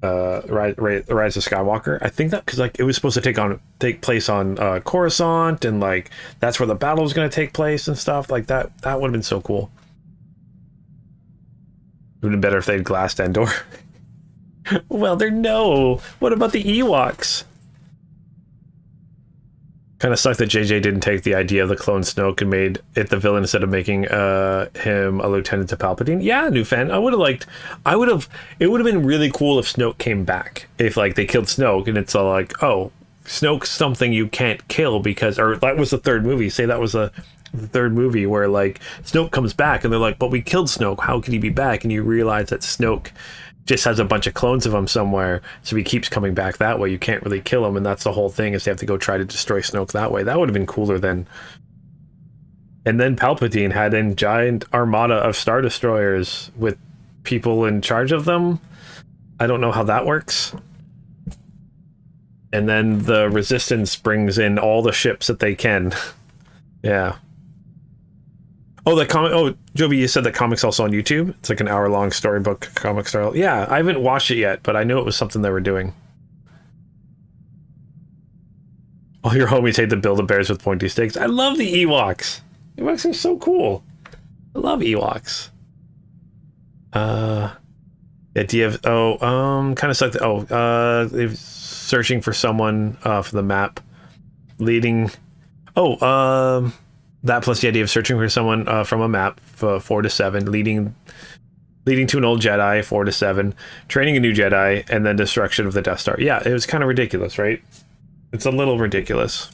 Skywalker. I think that because like it was supposed to take place on Coruscant, and like that's where the battle was going to take place and stuff like that. That would have been so cool. It would have been better if they'd glassed Endor. Well, no. What about the Ewoks? Kind of sucked that JJ didn't take the idea of the clone Snoke and made it the villain instead of making him a lieutenant to Palpatine. Yeah, New Fan. It would have been really cool if Snoke came back. If like they killed Snoke and it's all like, oh, Snoke's something you can't kill because, or that was the 3rd movie. Say that was the 3rd movie where like Snoke comes back and they're like, but we killed Snoke. How can he be back? And you realize that Snoke just has a bunch of clones of him somewhere, so he keeps coming back that way. You can't really kill him, and that's the whole thing, is they have to go try to destroy Snoke that way. That would have been cooler than And then Palpatine had a giant armada of Star Destroyers with people in charge of them. I don't know how that works. And then the Resistance brings in all the ships that they can. Yeah. Oh, the comic. Oh, Joby, you said the comic's also on YouTube? It's like an hour-long storybook comic style. Yeah, I haven't watched it yet, but I knew it was something they were doing. All your homies hate to build the bears with pointy sticks. I love the Ewoks. Ewoks are so cool. I love Ewoks. Yeah, do you have... Oh, kind of sucked. Oh, searching for someone for the map. Leading... Oh, that plus the idea of searching for someone from a map, 4 to 7, leading to an old Jedi, 4 to 7, training a new Jedi, and then destruction of the Death Star. Yeah, it was kind of ridiculous, right? It's a little ridiculous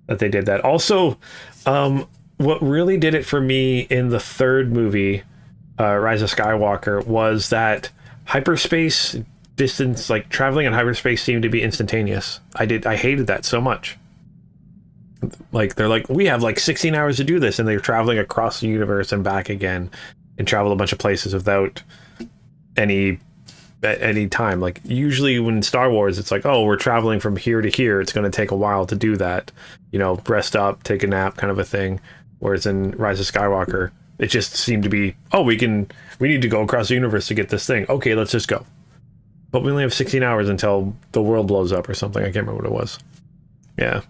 that they did that. Also, what really did it for me in the third movie, Rise of Skywalker, was that hyperspace distance, like traveling in hyperspace, seemed to be instantaneous. I hated that so much. Like, they're like, we have like 16 hours to do this, and they're traveling across the universe and back again and travel a bunch of places without any time. Like, usually when Star Wars, it's like, oh, we're traveling from here to here, it's going to take a while to do that, you know, rest up, take a nap, kind of a thing. Whereas in Rise of Skywalker, it just seemed to be, oh, we need to go across the universe to get this thing, okay, let's just go. But we only have 16 hours until the world blows up or something. I can't remember what it was. Yeah.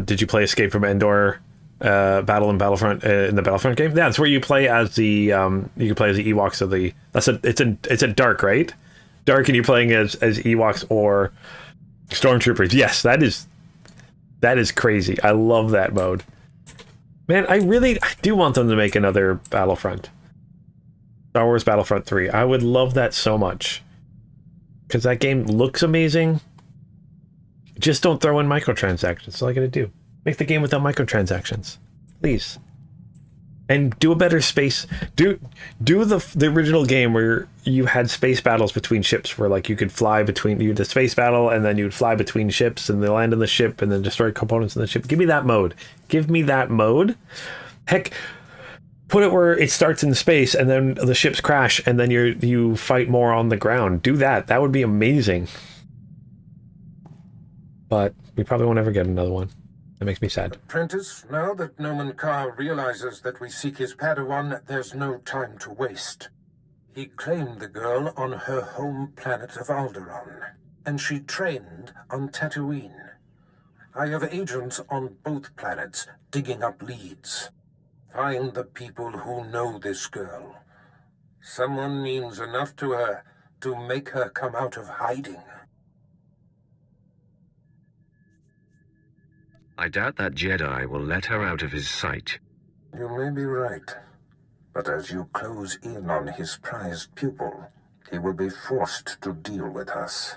Did you play Escape from Endor, Battle in Battlefront, in the Battlefront game? Yeah, it's where you play as the you can play as the Ewoks of the. It's a dark, right? Dark, and you're playing as Ewoks or Stormtroopers. Yes, that is crazy. I love that mode. Man, I do want them to make another Battlefront. Star Wars Battlefront 3. I would love that so much. Because that game looks amazing. Just don't throw in microtransactions. That's all I gotta do. Make the game without microtransactions. Please. And do a better space. Do the original game where you had space battles between ships, where like you could fly between, you had the space battle and then you'd fly between ships and they land on the ship and then destroy components in the ship. Give me that mode. Give me that mode. Heck, put it where it starts in space and then the ships crash and then you fight more on the ground. Do that. That would be amazing. But we probably won't ever get another one. That makes me sad. Apprentice, now that Noman Carr realizes that we seek his Padawan, there's no time to waste. He claimed the girl on her home planet of Alderaan, and she trained on Tatooine. I have agents on both planets digging up leads. Find the people who know this girl. Someone means enough to her to make her come out of hiding. I doubt that Jedi will let her out of his sight. You may be right, but as you close in on his prized pupil, he will be forced to deal with us.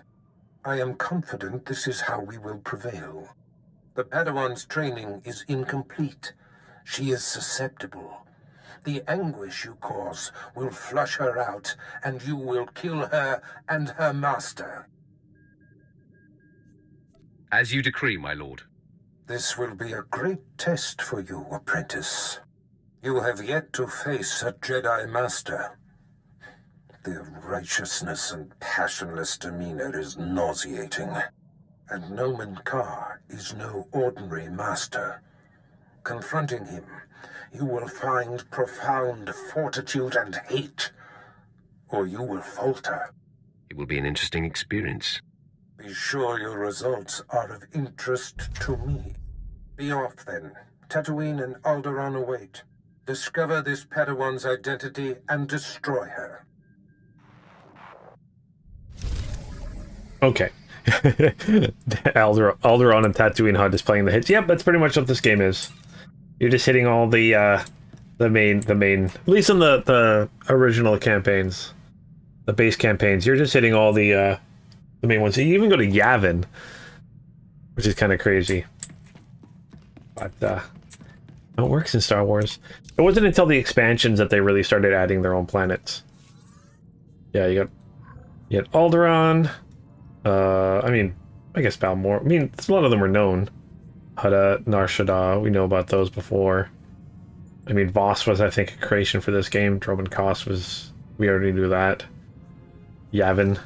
I am confident this is how we will prevail. The Padawan's training is incomplete. She is susceptible. The anguish you cause will flush her out, and you will kill her and her master. As you decree, my lord. This will be a great test for you, apprentice. You have yet to face a Jedi Master. Their righteousness and passionless demeanor is nauseating. And Noman Carr is no ordinary master. Confronting him, you will find profound fortitude and hate, or you will falter. It will be an interesting experience. Be sure your results are of interest to me. Be off, then. Tatooine and Alderaan await. Discover this Padawan's identity and destroy her. Okay. Alderaan and Tatooine HUD is playing the hits. Yep, that's pretty much what this game is. You're just hitting all the main, at least in the original campaigns, the base campaigns. You're just hitting all the main ones. You even go to Yavin, which is kind of crazy. But it works in Star Wars. It wasn't until the expansions that they really started adding their own planets. Yeah, you got Alderaan. I mean, I guess Balmor. I mean, a lot of them were known. Hutta, Nar Shaddaa, we know about those before. I mean, Voss was, I think, a creation for this game. Droman Koss was... We already knew that. Yavin.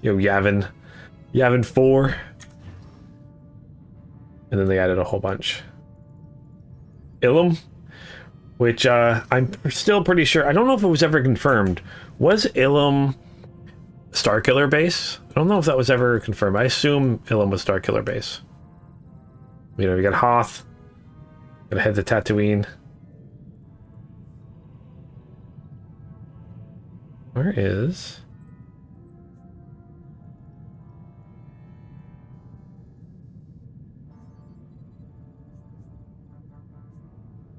Yavin. Yavin 4. And then they added a whole bunch. Ilum, which I'm still pretty sure... I don't know if it was ever confirmed. Was Ilum Starkiller base? I don't know if that was ever confirmed. I assume Ilum was Starkiller base. You know, you got Hoth. Gotta head to Tatooine. Where is...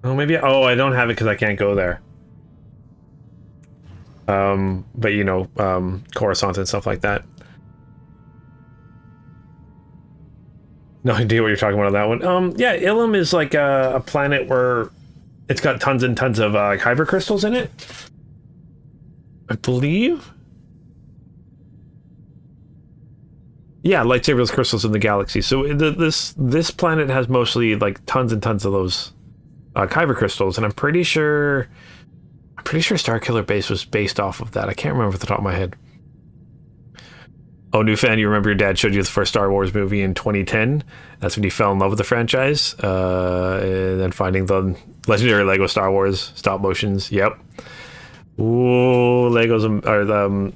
Oh, maybe... Oh, I don't have it because I can't go there. But, you know, Coruscant and stuff like that. No idea what you're talking about on that one. Yeah, Ilum is like a planet where it's got tons and tons of kyber crystals in it. I believe. Yeah, lightsaber crystals in the galaxy. So this planet has mostly like tons and tons of those kyber crystals, and I'm pretty sure Starkiller Base was based off of that. I can't remember off the top of my head. Oh, new fan, you remember your dad showed you the first Star Wars movie in 2010? That's when you fell in love with the franchise. And then finding the legendary Lego Star Wars stop motions. Yep. Ooh, Legos are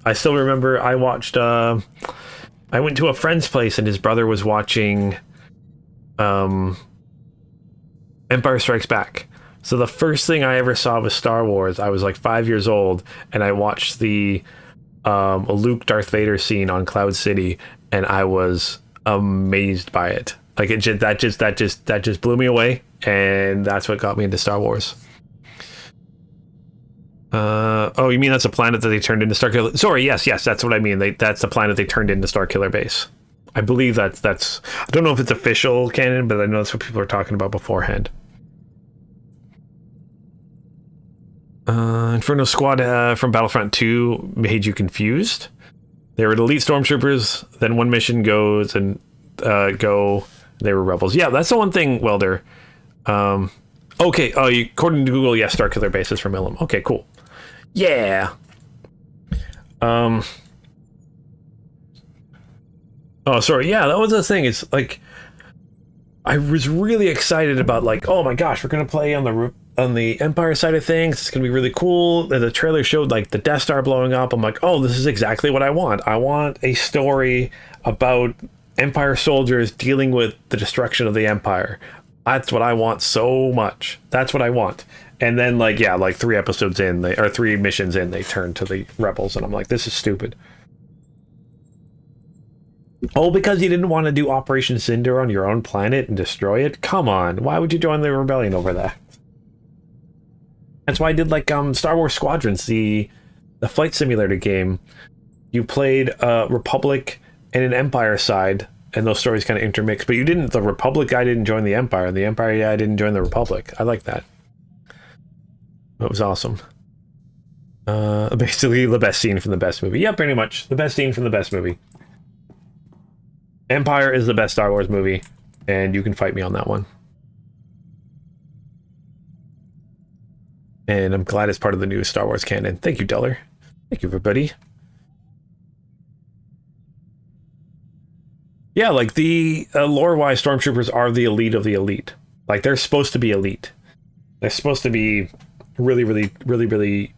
I still remember I watched I went to a friend's place and his brother was watching Empire Strikes Back. So the first thing I ever saw was Star Wars. I was like 5 years old and I watched the Luke Darth Vader scene on Cloud City and I was amazed by it. Like that just blew me away, and that's what got me into Star Wars. Oh, you mean that's a planet that they turned into Starkiller? Sorry, yes, that's what I mean. That's the planet they turned into Starkiller Base. I believe that's. I don't know if it's official canon, but I know that's what people are talking about beforehand. Inferno Squad from Battlefront 2 made you confused. They were elite stormtroopers. Then one mission goes and they were rebels. Yeah, that's the one thing. Welder. Okay. Oh, according to Google, yes, Starkiller Base is from Ilum. Okay, cool. Yeah. Oh, sorry. Yeah, that was the thing. It's like I was really excited about like, oh my gosh, we're gonna play on the Empire side of things. It's gonna be really cool. And the trailer showed like the Death Star blowing up. I'm like, oh, this is exactly what I want. I want a story about Empire soldiers dealing with the destruction of the Empire. That's what I want so much. That's what I want. And then like, yeah, like 3 episodes in, or 3 missions in, they turn to the rebels, and I'm like, this is stupid. Oh, because you didn't want to do Operation Cinder on your own planet and destroy it? Come on, why would you join the rebellion over that? That's why I did like Star Wars Squadrons, the flight simulator game. You played Republic and an Empire side, and those stories kind of intermixed. But you didn't. The Republic guy didn't join the Empire. The Empire guy didn't join the Republic. I like that. That was awesome. Basically, the best scene from the best movie. Yeah, pretty much the best scene from the best movie. Empire is the best Star Wars movie, and you can fight me on that one. And I'm glad it's part of the new Star Wars canon. Thank you, Duller. Thank you, everybody. Yeah, like the lore-wise, stormtroopers are the elite of the elite. Like, they're supposed to be elite. They're supposed to be really, really, really, really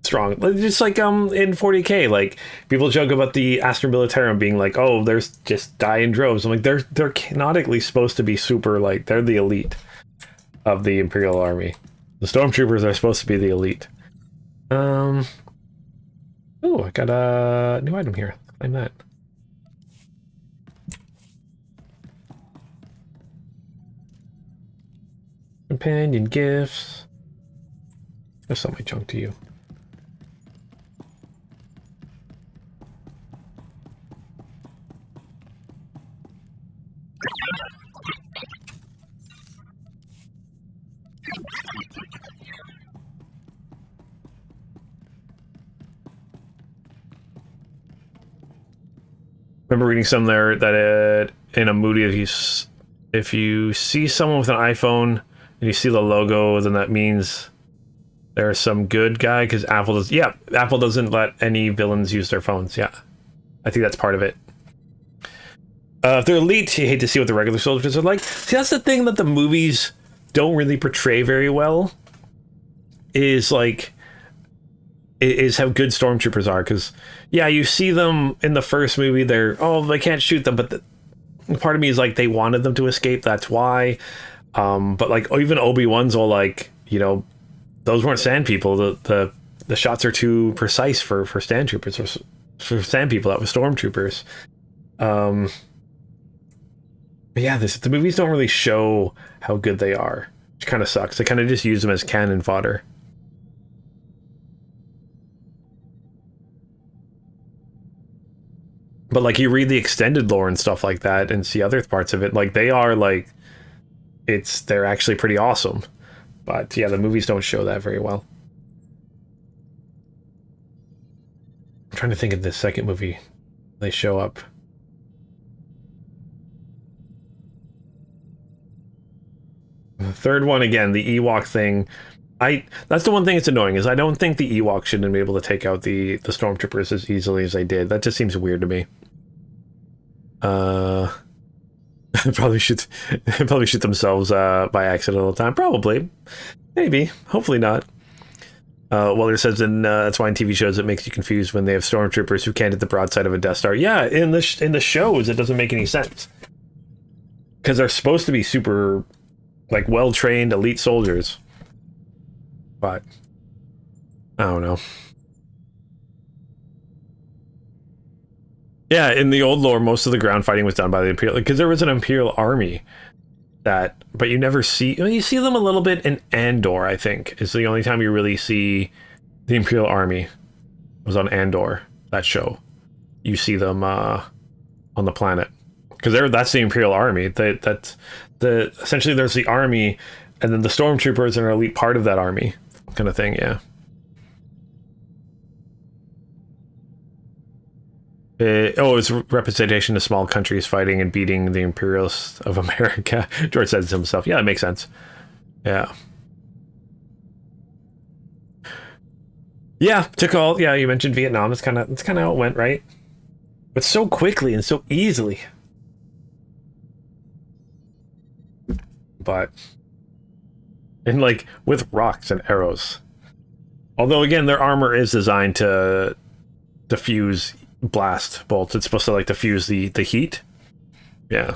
strong. Just like in 40K, like people joke about the Astra Militarum being like, oh, there's just die in droves. I'm like, they're canonically supposed to be super, like, they're the elite of the Imperial Army. The stormtroopers are supposed to be the elite. Oh, I got a new item here. Claim that. Companion gifts. I'll sell my junk to you. remember reading some there that in a movie, if you see someone with an iPhone and you see the logo, then that means there's some good guy, because Apple doesn't let any villains use their phones. Yeah, I think that's part of it. If they're elite, you hate to see what the regular soldiers are like. See, that's the thing that the movies don't really portray very well, is like, is how good stormtroopers are. Because, yeah, you see them in the first movie, they can't shoot them, but part of me is like, they wanted them to escape, that's why. But like, even Obi-Wan's all like, you know, those weren't sand people. The shots are too precise for sand troopers, or for sand people. That was stormtroopers. But yeah, the movies don't really show how good they are, which kind of sucks. They kind of just use them as cannon fodder. But like, you read the extended lore and stuff like that and see other parts of it, like they are like, they're actually pretty awesome. But yeah, the movies don't show that very well. I'm trying to think of the second movie they show up. The third one, again, the Ewok thing. That's the one thing that's annoying, is I don't think the Ewoks shouldn't be able to take out the stormtroopers as easily as they did. That just seems weird to me. Probably shoot themselves by accident all the time. Probably. Maybe. Hopefully not. Weller says that's why in TV shows it makes you confused when they have stormtroopers who can't hit the broadside of a Death Star. Yeah, in the shows it doesn't make any sense. Because they're supposed to be super, like, well-trained elite soldiers. But I don't know. Yeah, in the old lore, most of the ground fighting was done by the Imperial, because there was an Imperial army but you never see, you see them a little bit in Andor, I think, is the only time you really see the Imperial army. It was on Andor, that show. You see them on the planet, because that's the Imperial army. Essentially there's the army, and then the stormtroopers are an elite part of that army, kind of thing. Yeah. It's representation of small countries fighting and beating the imperialists of America. George says to himself, yeah, that makes sense. Yeah. Yeah, you mentioned Vietnam. That's kind of how it went, right? But so quickly and so easily. But, and like, with rocks and arrows. Although, again, their armor is designed to diffuse blast bolts. It's supposed to like diffuse the heat. Yeah.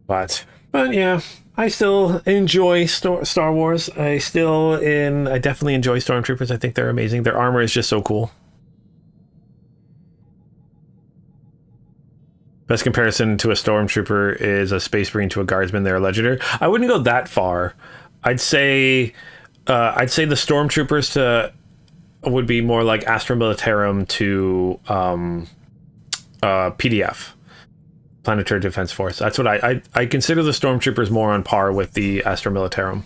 But yeah, I still enjoy Star Wars. I definitely enjoy Stormtroopers. I think they're amazing. Their armor is just so cool. Best comparison to a Stormtrooper is a Space Marine to a Guardsman. They're a legendary. I wouldn't go that far. I'd say the Stormtroopers would be more like Astra Militarum to PDF, Planetary Defense Force. That's what I consider the Stormtroopers more on par with the Astra Militarum,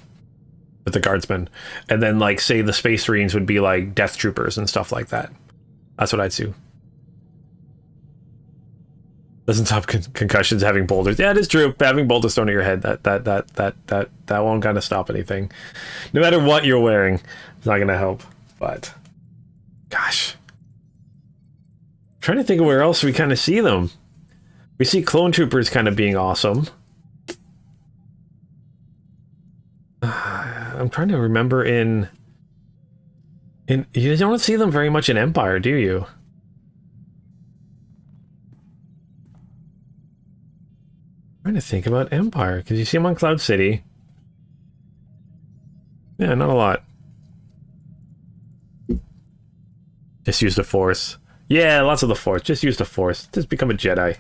with the Guardsmen. And then, like, say the Space Marines would be like Death Troopers and stuff like that. That's what I'd do. Doesn't stop concussions having boulders. Yeah, it is true. Having boulders thrown at your head, that won't kind of stop anything. No matter what you're wearing, it's not gonna help. But gosh, I'm trying to think of where else we kind of see them. We see clone troopers kind of being awesome. I'm trying to remember you don't see them very much in Empire, do you? I'm trying to think about Empire, because you see them on Cloud City. Yeah, not a lot. Just use the Force. Yeah, lots of the Force. Just use the Force. Just become a Jedi.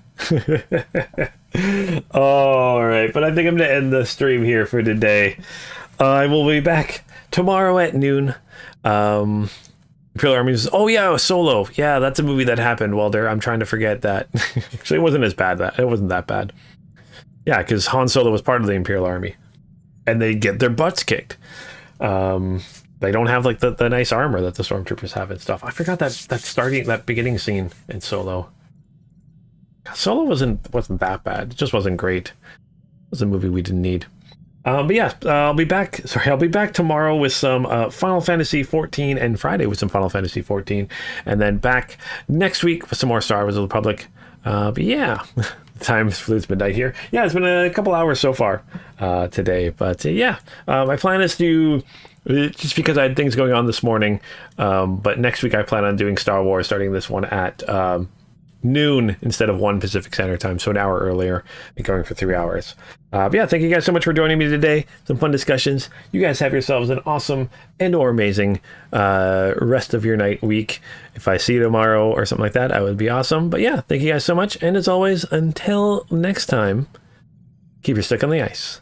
Alright, but I think I'm going to end the stream here for today. I will be back tomorrow at noon. Imperial Army says, oh yeah, Solo. Yeah, that's a movie that happened, Walter. I'm trying to forget that. Actually, it wasn't as bad. It wasn't that bad. Yeah, because Han Solo was part of the Imperial Army. And they get their butts kicked. they don't have like the nice armor that the stormtroopers have and stuff. I forgot that beginning scene in Solo. Solo wasn't that bad. It just wasn't great. It was a movie we didn't need. But yeah, I'll be back tomorrow with some Final Fantasy 14 and Friday with some Final Fantasy 14, and then back next week with some more Star Wars of the Republic. But yeah, time flew midnight here. Yeah, it's been a couple hours so far today. But yeah, my plan is to, just because I had things going on this morning, but next week I plan on doing Star Wars, starting this one at noon instead of 1 Pacific Standard Time, so an hour earlier, and going for 3 hours. But yeah, thank you guys so much for joining me today. Some fun discussions. You guys have yourselves an awesome and or amazing rest of your night, week. If I see you tomorrow or something like that, I would be awesome. But yeah, thank you guys so much. And as always, until next time, keep your stick on the ice.